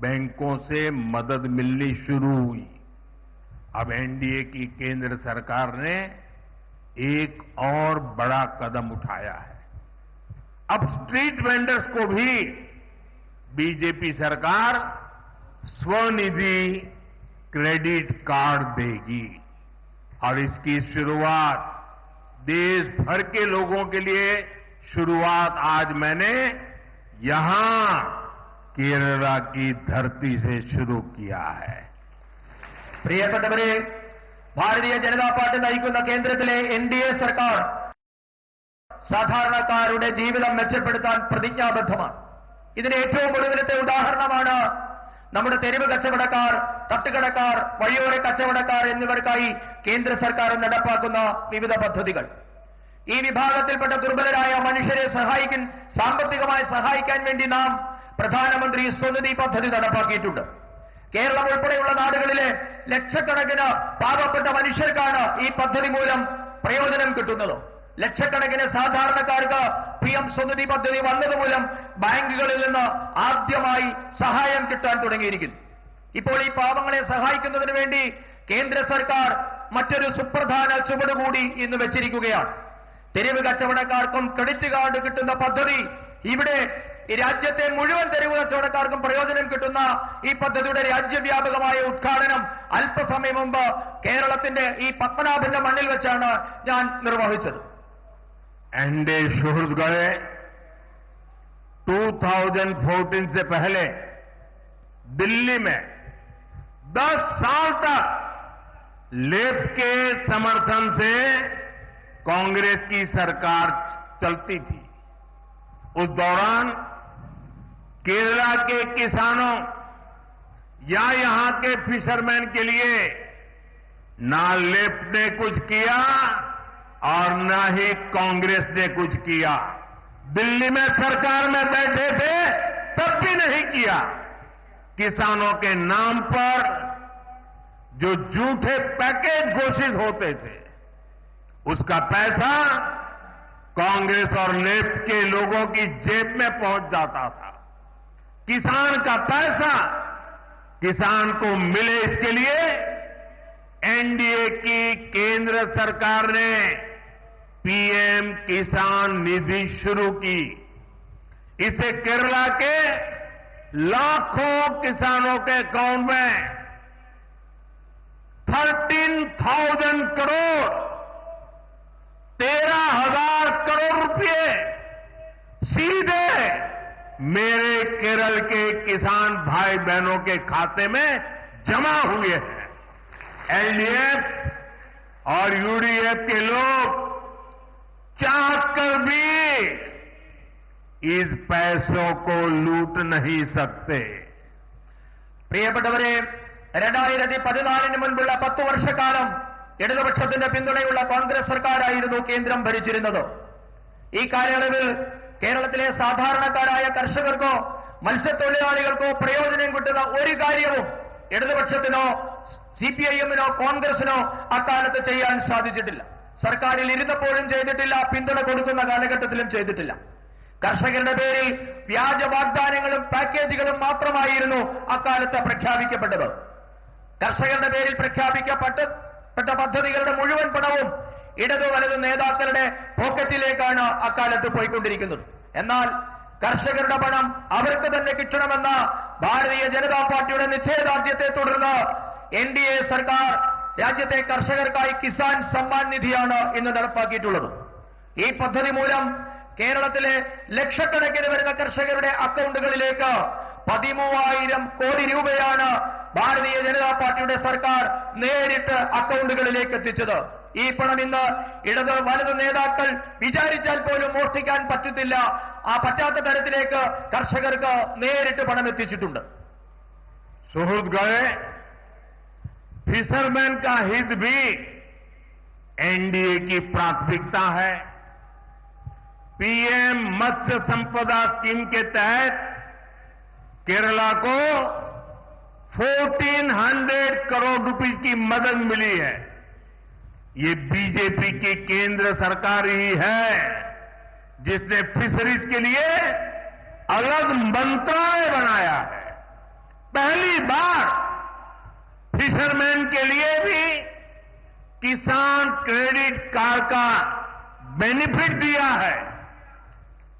बैंकों से मदद मिलनी शुरू हुई। अब एनडीए की केंद्र सरकार ने एक और बड़ा कदम उठाया है। अब स्ट्रीट वेंडर्स को भी बीजेपी सरकार स्वनिधि क्रेडिट कार्ड देगी और इसकी शुरुआत देश भर के लोगों के लिए शुरुआत आज मैंने यहां केरला की धरती से शुरू किया है। പ്രിയപ്പെട്ടവരെ, ഭാരതീയ ജനതാ പാർട്ടി നയിക്കുന്ന കേന്ദ്രത്തിലെ എൻഡിഎ സർക്കാർ സാധാരണക്കാരുടെ ജീവിതം മെച്ചപ്പെടുത്താൻ പ്രതിജ്ഞാബദ്ധമാണ്. ഇതിന് ഏറ്റവും ഒടുവിലത്തെ ഉദാഹരണമാണ് നമ്മുടെ തെരുവ് കച്ചവടക്കാർ, തട്ടുകടക്കാർ, വഴിയോര കച്ചവടക്കാർ എന്നിവർക്കായി കേന്ദ്ര സർക്കാർ നടപ്പാക്കുന്ന വിവിധ പദ്ധതികൾ. ഈ വിഭാഗത്തിൽപ്പെട്ട ദുർബലരായ മനുഷ്യരെ സാമ്പത്തികമായി സഹായിക്കാൻ വേണ്ടി നാം പ്രധാനമന്ത്രി സ്വനിധി പദ്ധതി നടപ്പാക്കിയിട്ടുണ്ട്. കേരളം ഉൾപ്പെടെയുള്ള നാടുകളിലെ ലക്ഷക്കണക്കിന് പാവപ്പെട്ട മനുഷ്യർക്കാണ് ഈ പദ്ധതി മൂലം പ്രയോജനം കിട്ടുന്നത്. ലക്ഷക്കണക്കിന് സാധാരണക്കാർക്ക് പിഎം സ്വനിധി പദ്ധതി വന്നതുമൂലം ബാങ്കുകളിൽ നിന്ന് ആദ്യമായി സഹായം കിട്ടാൻ തുടങ്ങിയിരിക്കുന്നു. ഇപ്പോൾ ഈ പാവങ്ങളെ സഹായിക്കുന്നതിന് വേണ്ടി കേന്ദ്ര സർക്കാർ മറ്റൊരു സുപ്രധാന ചുവടുകൂടി ഇന്ന് വെച്ചിരിക്കുകയാണ്. തെരുവ് കച്ചവടക്കാർക്കും ക്രെഡിറ്റ് കാർഡ് കിട്ടുന്ന പദ്ധതി. ഇവിടെ ഈ രാജ്യത്തെ മുഴുവൻ തെരുവ് കച്ചവടക്കാർക്കും പ്രയോജനം കിട്ടുന്ന ഈ പദ്ധതിയുടെ രാജ്യവ്യാപകമായ ഉദ്ഘാടനം അല്പസമയം മുമ്പ് കേരളത്തിന്റെ ഈ പത്മനാഭന്റെ മണ്ണിൽ വെച്ചാണ് ഞാൻ നിർവഹിച്ചത്. एनडीए शोहर्स गए 2014 से पहले दिल्ली में 10 साल तक लेफ्ट के समर्थन से कांग्रेस की सरकार चलती थी। उस दौरान केरला के किसानों या यहां के फिशरमैन के लिए ना लेफ्ट ने कुछ किया और न ही कांग्रेस ने कुछ किया। दिल्ली में सरकार में बैठे थे तब भी नहीं किया। किसानों के नाम पर जो झूठे पैकेज घोषित होते थे उसका पैसा कांग्रेस और लेफ्ट के लोगों की जेब में पहुंच जाता था। किसान का पैसा किसान को मिले, इसके लिए एनडीए की केंद्र सरकार ने पीएम किसान निधि शुरू की। इसे केरला के लाखों किसानों के अकाउंट में 13,000 करोड़ 13,000 करोड़ रुपए सीधे मेरे केरल के किसान भाई बहनों के खाते में जमा हुए हैं। एलडीएफ और यूडीएफ के लोग चाहकर भी इस पैसों को लूट नहीं सकते। പ്രിയപ്പെട്ടവരെ, 2014 മുൻപുള്ള 10 വർഷക്കാലം ഇടതുപക്ഷത്തിന്റെ പിന്തുണയുള്ള കോൺഗ്രസ് സർക്കാരായിരുന്നു കേന്ദ്രം ഭരിച്ചിരുന്നത്. ഈ കാലയളവിൽ കേരളത്തിലെ സാധാരണക്കാരായ കർഷകർക്കോ മത്സ്യത്തൊഴിലാളികൾക്കോ പ്രയോജനം കിട്ടുന്ന ഒരു കാര്യവും ഇടതുപക്ഷത്തിനോ സിപിഐഎമ്മിനോ കോൺഗ്രസിനോ അക്കാലത്ത് ചെയ്യാൻ സാധിച്ചിട്ടില്ല. സർക്കാരിൽ ഇരുന്നപ്പോഴും ചെയ്തിട്ടില്ല, പിന്തുണ കൊടുക്കുന്ന കാലഘട്ടത്തിലും ചെയ്തിട്ടില്ല. കർഷകരുടെ പേരിൽ വ്യാജ വാഗ്ദാനങ്ങളും പാക്കേജുകളും മാത്രമായിരുന്നു അക്കാലത്ത് പ്രഖ്യാപിക്കപ്പെട്ടത്. കർഷകരുടെ പേരിൽ പ്രഖ്യാപിക്കപ്പെട്ട പദ്ധതികളുടെ മുഴുവൻ പണവും ഇടതു വലതു നേതാക്കളുടെ പോക്കറ്റിലേക്കാണ് അക്കാലത്ത് പോയിക്കൊണ്ടിരിക്കുന്നത്. എന്നാൽ കർഷകരുടെ പണം അവർക്ക് തന്നെ കിട്ടണമെന്ന ഭാരതീയ ജനതാ പാർട്ടിയുടെ നിശ്ചയദാർഢ്യത്തെ തുടർന്ന് എൻഡിഎ സർക്കാർ രാജ്യത്തെ കർഷകർക്കായി കിസാൻ സമ്മാൻ നിധിയാണ് ഇന്ന് നടപ്പാക്കിയിട്ടുള്ളത്. ഈ പദ്ധതി മൂലം കേരളത്തിലെ ലക്ഷക്കണക്കിന് വരുന്ന കർഷകരുടെ അക്കൗണ്ടുകളിലേക്ക് 13,000 കോടി രൂപയാണ് ഭാരതീയ ജനതാ പാർട്ടിയുടെ സർക്കാർ നേരിട്ട് അക്കൗണ്ടുകളിലേക്ക് എത്തിച്ചത്. ഈ പണം ഇന്ന് ഇടത് വലതു നേതാക്കൾ വിചാരിച്ചാൽ പോലും മോഷ്ടിക്കാൻ പറ്റത്തില്ല. ആ പറ്റാത്ത തരത്തിലേക്ക് കർഷകർക്ക് നേരിട്ട് പണം എത്തിച്ചിട്ടുണ്ട്. सुहृद गए फिशरमैन का हित भी एनडीए की प्राथमिकता है। पीएम मत्स्य संपदा स्कीम के तहत केरला को 1400 करोड़ रुपए की मदद मिली है। ये बीजेपी की केंद्र सरकार ही है जिसने फिशरीज के लिए अलग मंत्रालय बनाया है। पहली बार फिशरमैन के लिए भी किसान क्रेडिट कार्ड का बेनिफिट दिया है।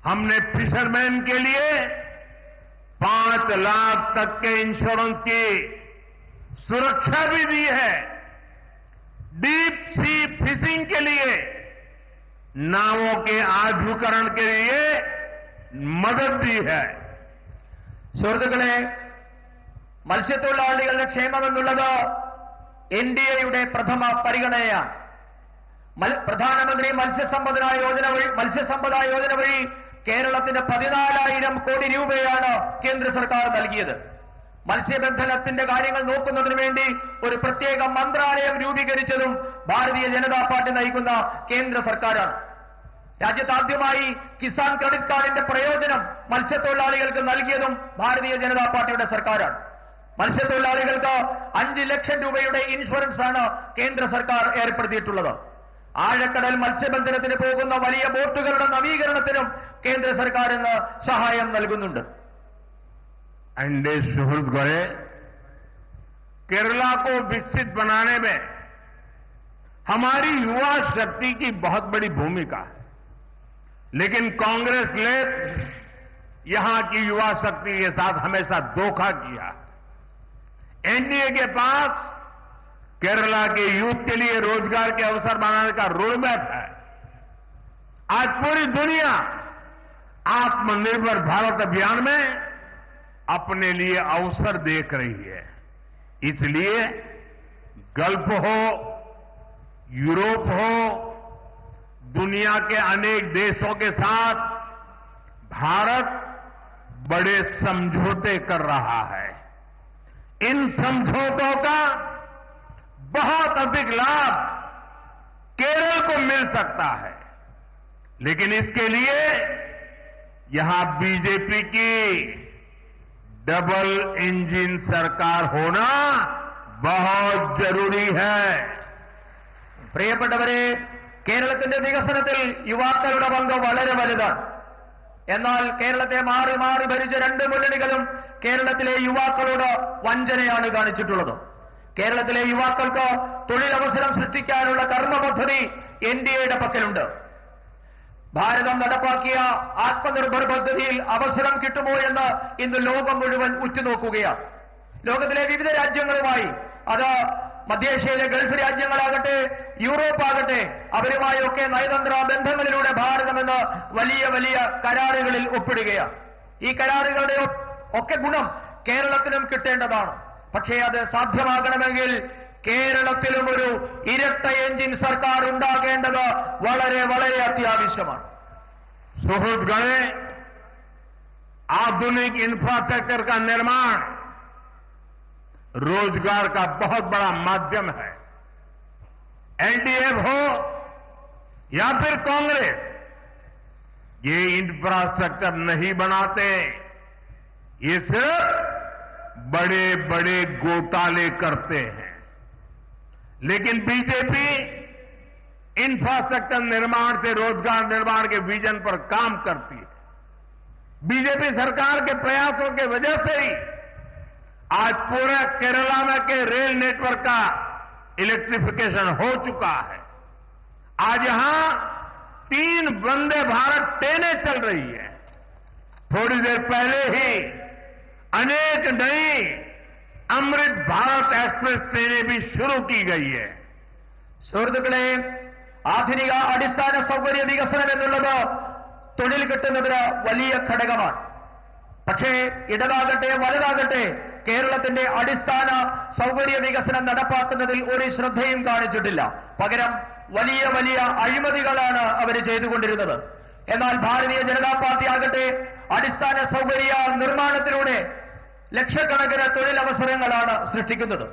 हमने फिशरमैन के लिए 5 लाख तक के इंश्योरेंस की सुरक्षा भी दी है। डीप सी फिशिंग के लिए नावों के आधुनिकीकरण के लिए मदद दी है। സുഹൃത്തുക്കളെ, മത്സ്യത്തൊഴിലാളികളുടെ ക്ഷേമമെന്നുള്ളത് എൻഡിഎയുടെ പ്രഥമ പരിഗണനയാണ്. പ്രധാനമന്ത്രി മത്സ്യസമ്പദാ യോജന വഴി കേരളത്തിന് 14,000 കോടി രൂപയാണ് കേന്ദ്ര സർക്കാർ നൽകിയത്. മത്സ്യബന്ധനത്തിന്റെ കാര്യങ്ങൾ നോക്കുന്നതിന് വേണ്ടി ഒരു പ്രത്യേക മന്ത്രാലയം രൂപീകരിച്ചതും ഭാരതീയ ജനതാ പാർട്ടി നയിക്കുന്ന കേന്ദ്ര സർക്കാരാണ്. രാജ്യത്താദ്യമായി കിസാൻ ക്രെഡിറ്റ് കാർഡിന്റെ പ്രയോജനം മത്സ്യത്തൊഴിലാളികൾക്ക് നൽകിയതും ഭാരതീയ ജനതാ പാർട്ടിയുടെ സർക്കാരാണ്. മത്സ്യത്തൊഴിലാളികൾക്ക് 5 ലക്ഷം രൂപയുടെ ഇൻഷുറൻസ് ആണ് കേന്ദ്ര സർക്കാർ ഏർപ്പെടുത്തിയിട്ടുള്ളത്. ആഴക്കടൽ മത്സ്യബന്ധനത്തിന് പോകുന്ന വലിയ ബോട്ടുകളുടെ നവീകരണത്തിനും കേന്ദ്ര സർക്കാർ ഇന്ന് സഹായം നൽകുന്നുണ്ട്. एनडीए सुहृद गए केरला को विकसित बनाने में हमारी युवा शक्ति की बहुत बड़ी भूमिका है, लेकिन कांग्रेस ने यहां की युवा शक्ति के साथ हमेशा धोखा किया। एनडीए के पास केरला के यूथ के लिए रोजगार के अवसर बनाने का रोडमैप है। आज पूरी दुनिया आत्मनिर्भर भारत अभियान में अपने लिए अवसर देख रही है। इसलिए गल्फ हो, यूरोप हो, दुनिया के अनेक देशों के साथ भारत बड़े समझौते कर रहा है। इन समझौतों का बहुत अधिक लाभ केरल को मिल सकता है, लेकिन इसके लिए यहां बीजेपी की डबल इंजन सरकार होना बहुत जरूरी है. പ്രിയപ്പെട്ടവരെ, കേരളത്തിന്റെ വികസനത്തിൽ യുവാക്കളുടെ പങ്ക് വളരെ വലുതാണ്. എന്നാൽ കേരളത്തെ മാറി മാറി ഭരിച്ച 2 മുന്നണികളും കേരളത്തിലെ യുവാക്കളോട് വഞ്ചനയാണ് കാണിച്ചിട്ടുള്ളത്. കേരളത്തിലെ യുവാക്കൾക്ക് തൊഴിലവസരം സൃഷ്ടിക്കാനുള്ള കർമ്മ പദ്ധതി എൻഡിഎയുടെ പക്കലുണ്ട്. ഭാരതം നടപ്പാക്കിയ ആത്മനിർഭർ പദ്ധതിയിൽ അവസരം കിട്ടുമോ എന്ന് ഇന്ന് ലോകം മുഴുവൻ ഉറ്റുനോക്കുകയാണ്. ലോകത്തിലെ വിവിധ രാജ്യങ്ങളുമായി, അത് മധ്യേഷ്യയിലെ ഗൾഫ് രാജ്യങ്ങളാകട്ടെ, യൂറോപ്പാകട്ടെ, അവരുമായൊക്കെ നയതന്ത്ര ബന്ധങ്ങളിലൂടെ ഭാരതം ഇന്ന് വലിയ വലിയ കരാറുകളിൽ ഒപ്പിടുകയാണ്. ഈ കരാറുകളുടെ ഒക്കെ ഗുണം കേരളത്തിനും കിട്ടേണ്ടതാണ്. പക്ഷേ അത് സാധ്യമാകണമെങ്കിൽ കേരളത്തിലും ഒരു ഇരട്ട എഞ്ചിൻ സർക്കാർ ഉണ്ടാകേണ്ടത് വളരെ വളരെ അത്യാവശ്യമാണ്. सुहृदगण, आधुनिक इंफ्रास्ट्रक्चर का निर्माण रोजगार का बहुत बड़ा माध्यम है. एलडीए हो या फिर कांग्रेस, ये इंफ्रास्ट्रक्चर नहीं बनाते. ये सिर्फ बड़े बड़े घोटाले करते हैं. लेकिन बीजेपी इंफ्रास्ट्रक्चर निर्माण से रोजगार निर्माण के विजन पर काम करती है. बीजेपी सरकार के प्रयासों के वजह से ही आज पूरे केरला में के रेल नेटवर्क का इलेक्ट्रिफिकेशन हो चुका है. आज यहां 3 वंदे भारत ट्रेनें चल रही है. थोड़ी देर पहले ही अनेक नई अमृत भारत एक्सप्रेस ट्रेनें भी शुरू की गई है. സുഹൃത്തുക്കളെ, ആധുനിക അടിസ്ഥാന സൗകര്യ വികസനം എന്നുള്ളത് തൊഴിൽ കിട്ടുന്നതിന് വലിയ ഘടകമാണ്. പക്ഷേ ഇടതാകട്ടെ വലതാകട്ടെ കേരളത്തിന്റെ അടിസ്ഥാന സൗകര്യ വികസനം നടപ്പാക്കുന്നതിൽ ഒരു ശ്രദ്ധയും കാണിച്ചിട്ടില്ല. പകരം വലിയ വലിയ അഴിമതികളാണ് അവർ ചെയ്തുകൊണ്ടിരുന്നത്. എന്നാൽ ഭാരതീയ ജനതാ പാർട്ടി ആകട്ടെ അടിസ്ഥാന സൗകര്യ നിർമ്മാണത്തിലൂടെ ലക്ഷക്കണക്കിന് തൊഴിലവസരങ്ങളാണ് സൃഷ്ടിക്കുന്നത്.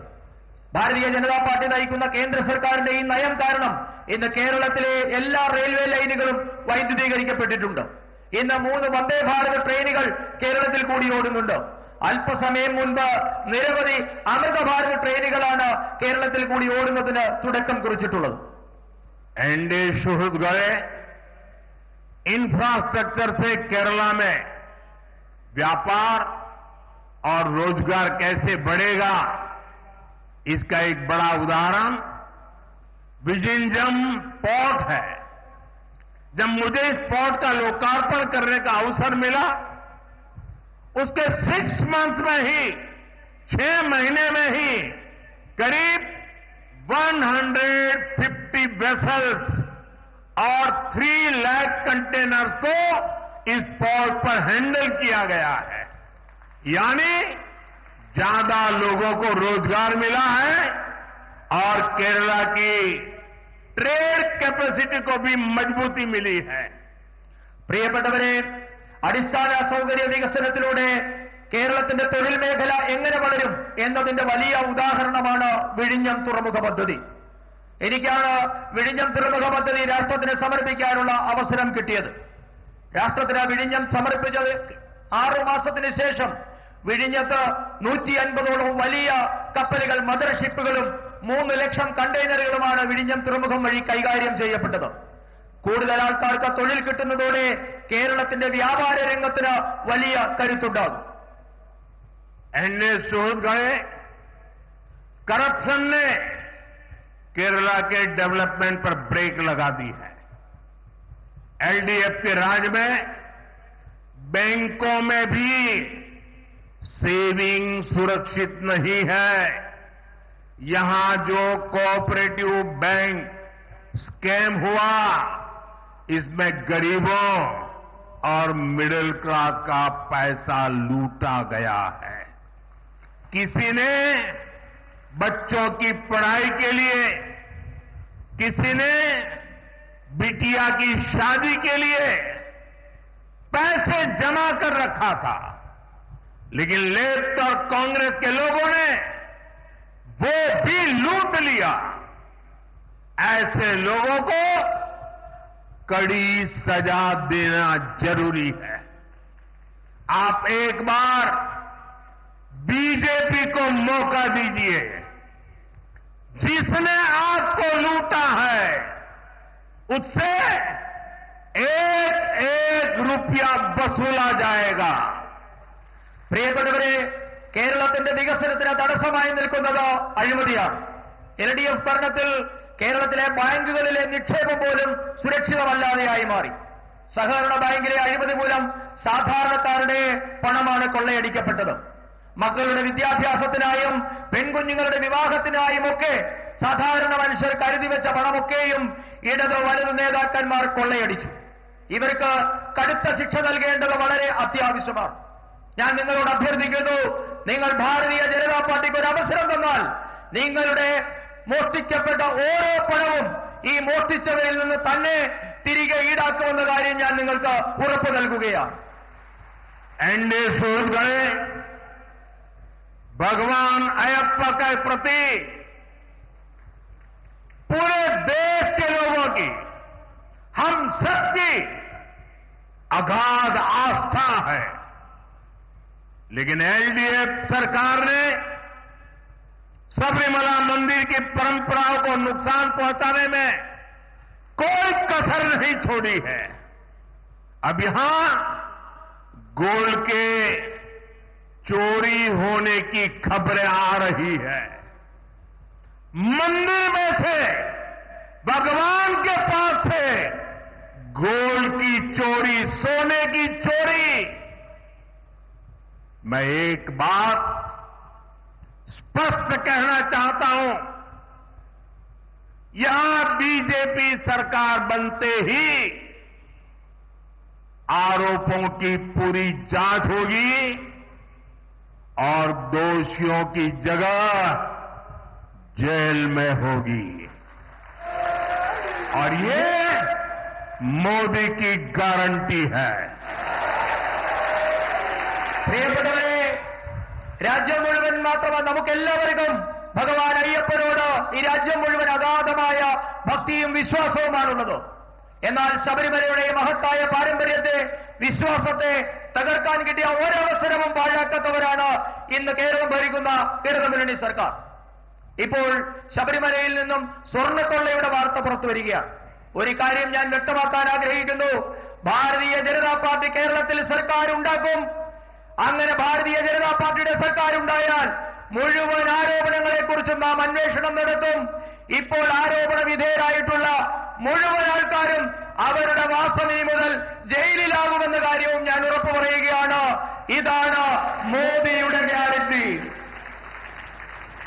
ഭാരതീയ ജനതാ പാർട്ടി നയിക്കുന്ന കേന്ദ്ര സർക്കാരിന്റെ ഈ നയം കാരണം ഇന്ന് കേരളത്തിലെ എല്ലാ റെയിൽവേ ലൈനുകളും വൈദ്യുതീകരിക്കപ്പെട്ടിട്ടുണ്ട്. ഇന്ന് 3 വന്ദേ ഭാരത് ട്രെയിനുകൾ കേരളത്തിൽ കൂടി ഓടുന്നുണ്ട്. അല്പസമയം മുൻപ് നിരവധി അമൃത ഭാരത് ട്രെയിനുകളാണ് കേരളത്തിൽ കൂടി ഓടുന്നതിന് തുടക്കം കുറിച്ചിട്ടുള്ളത്. एनडीए शुरू गए इंफ्रास्ट्रक्चर से केरला में व्यापार और रोजगार कैसे बढ़ेगा, इसका एक बड़ा उदाहरण विजिंजम पोर्ट है. जब मुझे इस पोर्ट का लोकार्पण करने का अवसर मिला, उसके 6 मंथ्स में ही 6 महीने में ही करीब 150 वेसल्स और 3 लाख कंटेनर्स को इस पोर्ट पर हैंडल किया गया है. यानी ज्यादा लोगों को रोजगार मिला है और केरला की ट्रेड कैपेसिटी को भी मजबूती मिली है. പ്രിയപ്പെട്ടവരെ, അടിസ്ഥാന സൗകര്യ വികസനത്തിലൂടെ കേരളത്തിന്റെ തൊഴിൽ മേഖല എങ്ങനെ വളരും എന്നതിന്റെ വലിയ ഉദാഹരണമാണ് വിഴിഞ്ഞം തുറമുഖ പദ്ധതി. എനിക്കാണ് വിഴിഞ്ഞം തുറമുഖ പദ്ധതി രാഷ്ട്രത്തിന് സമർപ്പിക്കാനുള്ള അവസരം കിട്ടിയത്. രാഷ്ട്രത്തിന് വിഴിഞ്ഞം സമർപ്പിച്ചത് 6 മാസത്തിന് ശേഷം വിഴിഞ്ഞത്ത് 150ഓളം വലിയ കപ്പലുകൾ, മദർഷിപ്പുകളും 3 ലക്ഷം കണ്ടെയ്നറുകളുമാണ് വിഴിഞ്ഞം തുറമുഖം വഴി കൈകാര്യം ചെയ്യപ്പെട്ടത്. കൂടുതൽ ആൾക്കാർക്ക് തൊഴിൽ കിട്ടുന്നതോടെ കേരളത്തിന്റെ വ്യാപാര രംഗത്തിന് വലിയ കരുത്തുണ്ടാകും. एनडीए शुरू गए करप्शन ने केरला के डेवलपमेंट पर ब्रेक लगा दी है. एलडीएफ के राज में बैंकों में भी सेविंग सुरक्षित नहीं है. यहां जो कोऑपरेटिव बैंक स्कैम हुआ, इसमें गरीबों और मिडिल क्लास का पैसा लूटा गया है. किसी ने बच्चों की पढ़ाई के लिए, किसी ने बिटिया की शादी के लिए पैसे जमा कर रखा था, लेकिन लेफ्ट और कांग्रेस के लोगों ने वो भी लूट लिया. ऐसे लोगों को कड़ी सजा देना जरूरी है. आप एक बार बीजेपी को मौका दीजिए. जिसने आपको लूटा है उससे एक रुपया वसूला जाएगा. പ്രിയപ്പെട്ടവരെ, കേരളത്തിന്റെ വികസനത്തിന് തടസ്സമായി നിൽക്കുന്നത് അഴിമതിയാണ്. എൽഡിഎഫ് ഭരണത്തിൽ കേരളത്തിലെ ബാങ്കുകളിലെ നിക്ഷേപം പോലും സുരക്ഷിതമല്ലാതെയായി മാറി. സഹകരണ ബാങ്കിലെ അഴിമതി മൂലം സാധാരണക്കാരുടെ പണമാണ് കൊള്ളയടിക്കപ്പെട്ടത്. മക്കളുടെ വിദ്യാഭ്യാസത്തിനായും പെൺകുഞ്ഞുങ്ങളുടെ വിവാഹത്തിനായുമൊക്കെ സാധാരണ മനുഷ്യർ കരുതി വെച്ച പണമൊക്കെയും ഇടത് വലതു നേതാക്കന്മാർ കൊള്ളയടിച്ചു. ഇവർക്ക് കടുത്ത ശിക്ഷ നൽകേണ്ടത് വളരെ അത്യാവശ്യമാണ്. ഞാൻ നിങ്ങളോട് അഭ്യർത്ഥിക്കുന്നു, നിങ്ങൾ ഭാരതീയ ജനതാ പാർട്ടിക്ക് ഒരു അവസരം തന്നാൽ നിങ്ങളുടെ മോഷ്ടിക്കപ്പെട്ട ഓരോ പണവും ഈ മോഷ്ടിച്ചവരിൽ നിന്ന് തന്നെ തിരികെ ഈടാക്കുമെന്ന കാര്യം ഞാൻ നിങ്ങൾക്ക് ഉറപ്പ് നൽകുകയാണ്. एनडीए शुरू गए भगवान अयप्पा के प्रति पूरे देश के लोगों की, हम सबकी अगाध आस्था है. लेकिन एलडीएफ सरकार ने सबरीमला मंदिर की परंपराओं को नुकसान पहुंचाने में कोई कसर नहीं छोड़ी है. अब यहां गोल्ड के चोरी होने की खबरें आ रही है. मंदिर में से, भगवान के पास से गोल्ड की चोरी, सोने की चोरी. मैं एक बात स्पष्ट कहना चाहता हूं, यहां बीजेपी सरकार बनते ही आरोपों की पूरी जांच होगी और दोषियों की जगह जेल में होगी. और ये मोदी की गारंटी है. പ്രിയപ്പെട്ടവരെ, രാജ്യം മുഴുവൻ മാത്രമല്ല, നമുക്കെല്ലാവർക്കും ഭഗവാൻ അയ്യപ്പ ഈ രാജ്യം മുഴുവൻ അഗാധമായ ഭക്തിയും വിശ്വാസവുമാണുള്ളത്. എന്നാൽ ശബരിമലയുടെ മഹത്തായ പാരമ്പര്യത്തെ, വിശ്വാസത്തെ തകർക്കാൻ കിട്ടിയ ഒരവസരവും പാഴാക്കാത്തവരാണ് ഇന്ന് കേരളം ഭരിക്കുന്ന ഇടതുമുന്നണി സർക്കാർ. ഇപ്പോൾ ശബരിമലയിൽ നിന്നും സ്വർണ്ണക്കൊള്ളയുടെ വാർത്ത പുറത്തു വരികയാണ്. ഒരു കാര്യം ഞാൻ വ്യക്തമാക്കാൻ ആഗ്രഹിക്കുന്നു. ഭാരതീയ ജനതാ പാർട്ടി കേരളത്തിൽ സർക്കാർ ഉണ്ടാക്കും. അങ്ങനെ ഭാരതീയ ജനതാ പാർട്ടിയുടെ സർക്കാർ ഉണ്ടായാൽ മുഴുവൻ ആരോപണങ്ങളെക്കുറിച്ചും നാം അന്വേഷണം നടത്തും. ഇപ്പോൾ ആരോപണ വിധേയരായിട്ടുള്ള മുഴുവൻ ആൾക്കാരും അവരുടെ വാസമി മുതൽ ജയിലിലാകുമെന്ന കാര്യവും ഞാൻ ഉറപ്പു പറയുകയാണ്. ഇതാണ് മോദിയുടെ ഗ്യാരണ്ടി.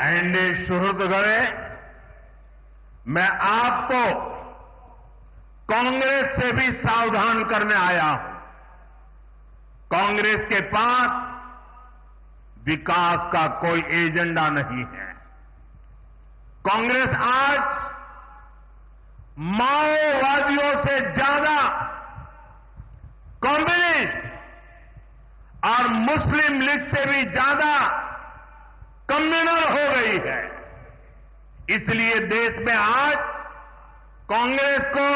एनडीए सुहृदगणे, मैं आपको कांग्रेस से भी सावधान करने आया हूं. कांग्रेस के पास विकास का कोई एजेंडा नहीं है. कांग्रेस आज माओवादियों से ज्यादा कम्युनिस्ट और मुस्लिम लीग से भी ज्यादा कम्युनल हो गई है. इसलिए देश में आज कांग्रेस को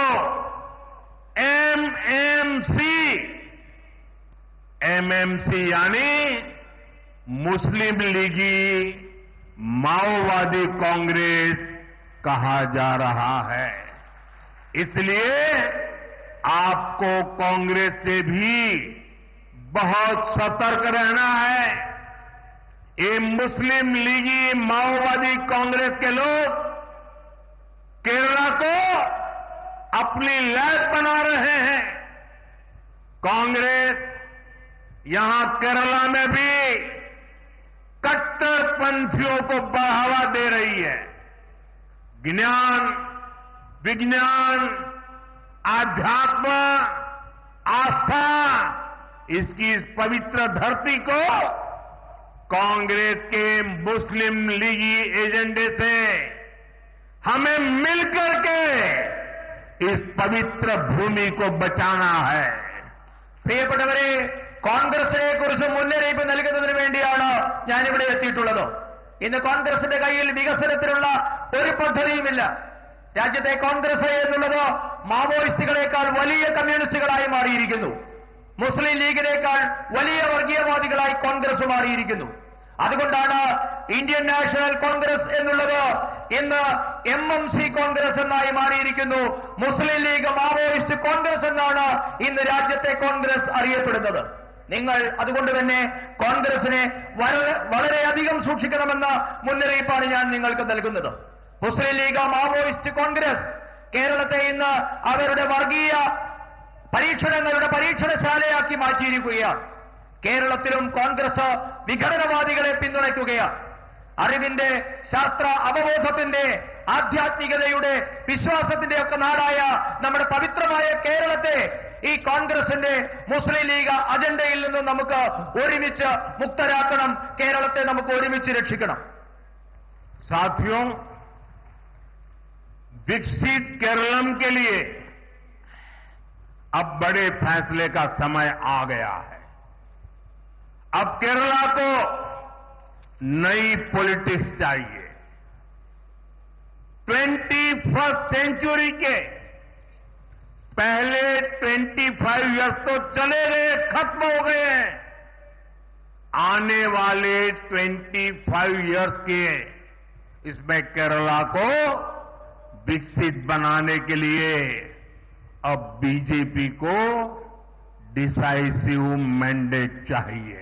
एमएमसी यानी मुस्लिम लीगी माओवादी कांग्रेस कहा जा रहा है. इसलिए आपको कांग्रेस से भी बहुत सतर्क रहना है. ये मुस्लिम लीगी माओवादी कांग्रेस के लोग केरला को अपनी लैब बना रहे हैं. कांग्रेस यहां केरला में भी कट्टरपंथियों को बढ़ावा दे रही है. ज्ञान, विज्ञान, आध्यात्म, आस्था, इसकी इस पवित्र धरती को कांग्रेस के मुस्लिम लीगी एजेंडे से हमें मिलकर के इस पवित्र भूमि को बचाना है. പ്രിയപ്പെട്ടവരെ, കോൺഗ്രസിനെ കുറിച്ച് മുന്നറിയിപ്പ് നൽകുന്നതിന് വേണ്ടിയാണ് ഞാനിവിടെ എത്തിയിട്ടുള്ളത്. ഇന്ന് കോൺഗ്രസിന്റെ കയ്യിൽ വികസനത്തിനുള്ള ഒരു പദ്ധതിയുമില്ല. രാജ്യത്തെ കോൺഗ്രസ് എന്നുള്ളത് മാവോയിസ്റ്റുകളെക്കാൾ വലിയ കമ്മ്യൂണിസ്റ്റുകളായി മാറിയിരിക്കുന്നു. മുസ്ലിം ലീഗിനേക്കാൾ വലിയ വർഗീയവാദികളായി കോൺഗ്രസ് മാറിയിരിക്കുന്നു. അതുകൊണ്ടാണ് ഇന്ത്യൻ നാഷണൽ കോൺഗ്രസ് എന്നുള്ളത് ഇന്ന് എംഎംസി കോൺഗ്രസ് എന്നായി മാറിയിരിക്കുന്നു. മുസ്ലിം ലീഗ് മാവോയിസ്റ്റ് കോൺഗ്രസ് എന്നാണ് ഇന്ന് രാജ്യത്തെ കോൺഗ്രസ് അറിയപ്പെടുന്നത്. നിങ്ങൾ അതുകൊണ്ട് തന്നെ കോൺഗ്രസിനെ വളരെയധികം സൂക്ഷിക്കണമെന്ന മുന്നറിയിപ്പാണ് ഞാൻ നിങ്ങൾക്ക് നൽകുന്നത്. മുസ്ലിം ലീഗ് മാവോയിസ്റ്റ് കോൺഗ്രസ് കേരളത്തെ ഇന്ന് അവരുടെ വർഗീയ പരീക്ഷണങ്ങളുടെ പരീക്ഷണശാലയാക്കി മാറ്റിയിരിക്കുകയാണ്. കേരളത്തിലും കോൺഗ്രസ് വിഘടനവാദികളെ പിന്തുണയ്ക്കുകയാണ്. അറിവിന്റെ, ശാസ്ത്ര അവബോധത്തിന്റെ, ആധ്യാത്മികതയുടെ, വിശ്വാസത്തിന്റെ ഒക്കെ നാടായ നമ്മുടെ പവിത്രമായ കേരളത്തെ ഈ കോൺഗ്രസിന്റെ മുസ്ലിം ലീഗ് അജണ്ടയിൽ നിന്ന് നമുക്ക് ഒരുമിച്ച് മുക്തരാക്കണം. കേരളത്തെ നമുക്ക് ഒരുമിച്ച് രക്ഷിക്കണം. साथियों, विकसित केरलम के लिए अब बड़े फैसले का समय आ गया है. अब केरला को नई पॉलिटिक्स चाहिए. 21st सेंचुरी के पहले 25 इयर्स तो चले गए, खत्म हो गए हैं. आने वाले 25 इयर्स के इसमें केरला को विकसित बनाने के लिए अब बीजेपी को डिसाइसिव मैंडेट चाहिए.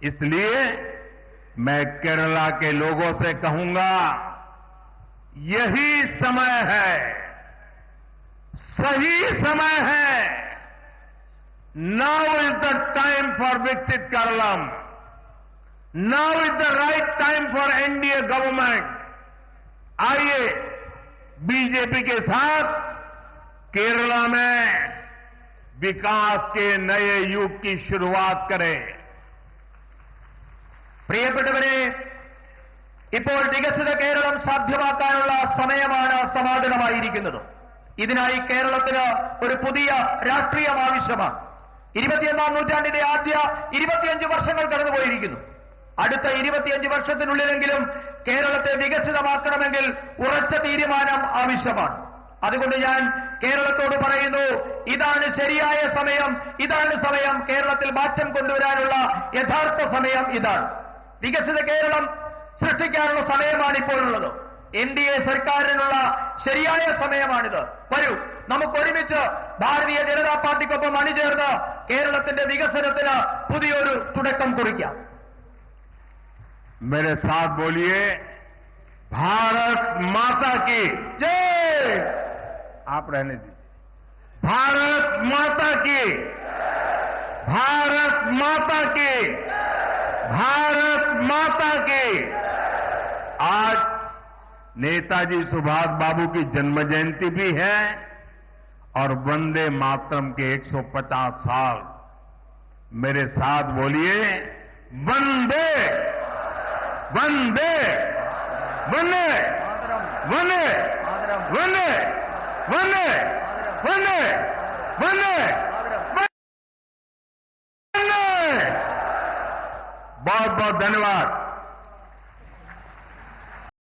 इसलिए मैं केरला के लोगों से कहूंगा, यही समय है, सही समय है. Now is the time for विकसित Keralam. Now is the right time for NDA government. आइए बीजेपी के साथ केरला में विकास के नए युग की शुरुआत करें. പ്രിയപ്പെട്ടവരെ, ഇപ്പോൾ വികസിത കേരളം സാധ്യമാക്കാനുള്ള സമയമാണ് സമാഗതമായിരിക്കുന്നത്. ഇതിനായി കേരളത്തിന് ഒരു പുതിയ രാഷ്ട്രീയം ആവശ്യമാണ്. 21ാം നൂറ്റാണ്ടിന്റെ ആദ്യ 25 വർഷങ്ങൾ കടന്നുപോയിരിക്കുന്നു. അടുത്ത 25 വർഷത്തിനുള്ളിലെങ്കിലും കേരളത്തെ വികസിതമാക്കണമെങ്കിൽ ഉറച്ച തീരുമാനം ആവശ്യമാണ്. അതുകൊണ്ട് ഞാൻ കേരളത്തോട് പറയുന്നു, ഇതാണ് ശരിയായ സമയം, ഇതാണ് സമയം. കേരളത്തിൽ മാറ്റം കൊണ്ടുവരാനുള്ള യഥാർത്ഥ സമയം ഇതാണ്. വികസിത കേരളം സൃഷ്ടിക്കാനുള്ള സമയമാണ് ഇപ്പോഴുള്ളത്. NDA സർക്കാരിനുള്ള ശരിയായ സമയമാണിത്. വരൂ, നമുക്ക് ഒരുമിച്ച് ഭാരതീയ ജനതാ പാർട്ടിക്കൊപ്പം അണിചേർന്ന് കേരളത്തിന്റെ വികസനത്തിന് പുതിയൊരു തുടക്കം കുറിക്കാം. मेरे साथ बोलिए, भारत माता की जय. आप रहने दीजिए. भारत माता की, भारत माता की, भारत माता की. आज नेताजी सुभाष बाबू की जन्म जयंती भी है और वंदे मातरम के 150 साल. मेरे साथ बोलिए, वंदे वंदे वंदे वंदे वंदे वंदे वंदे वंदे वंदे. बहुत बहुत धन्यवाद.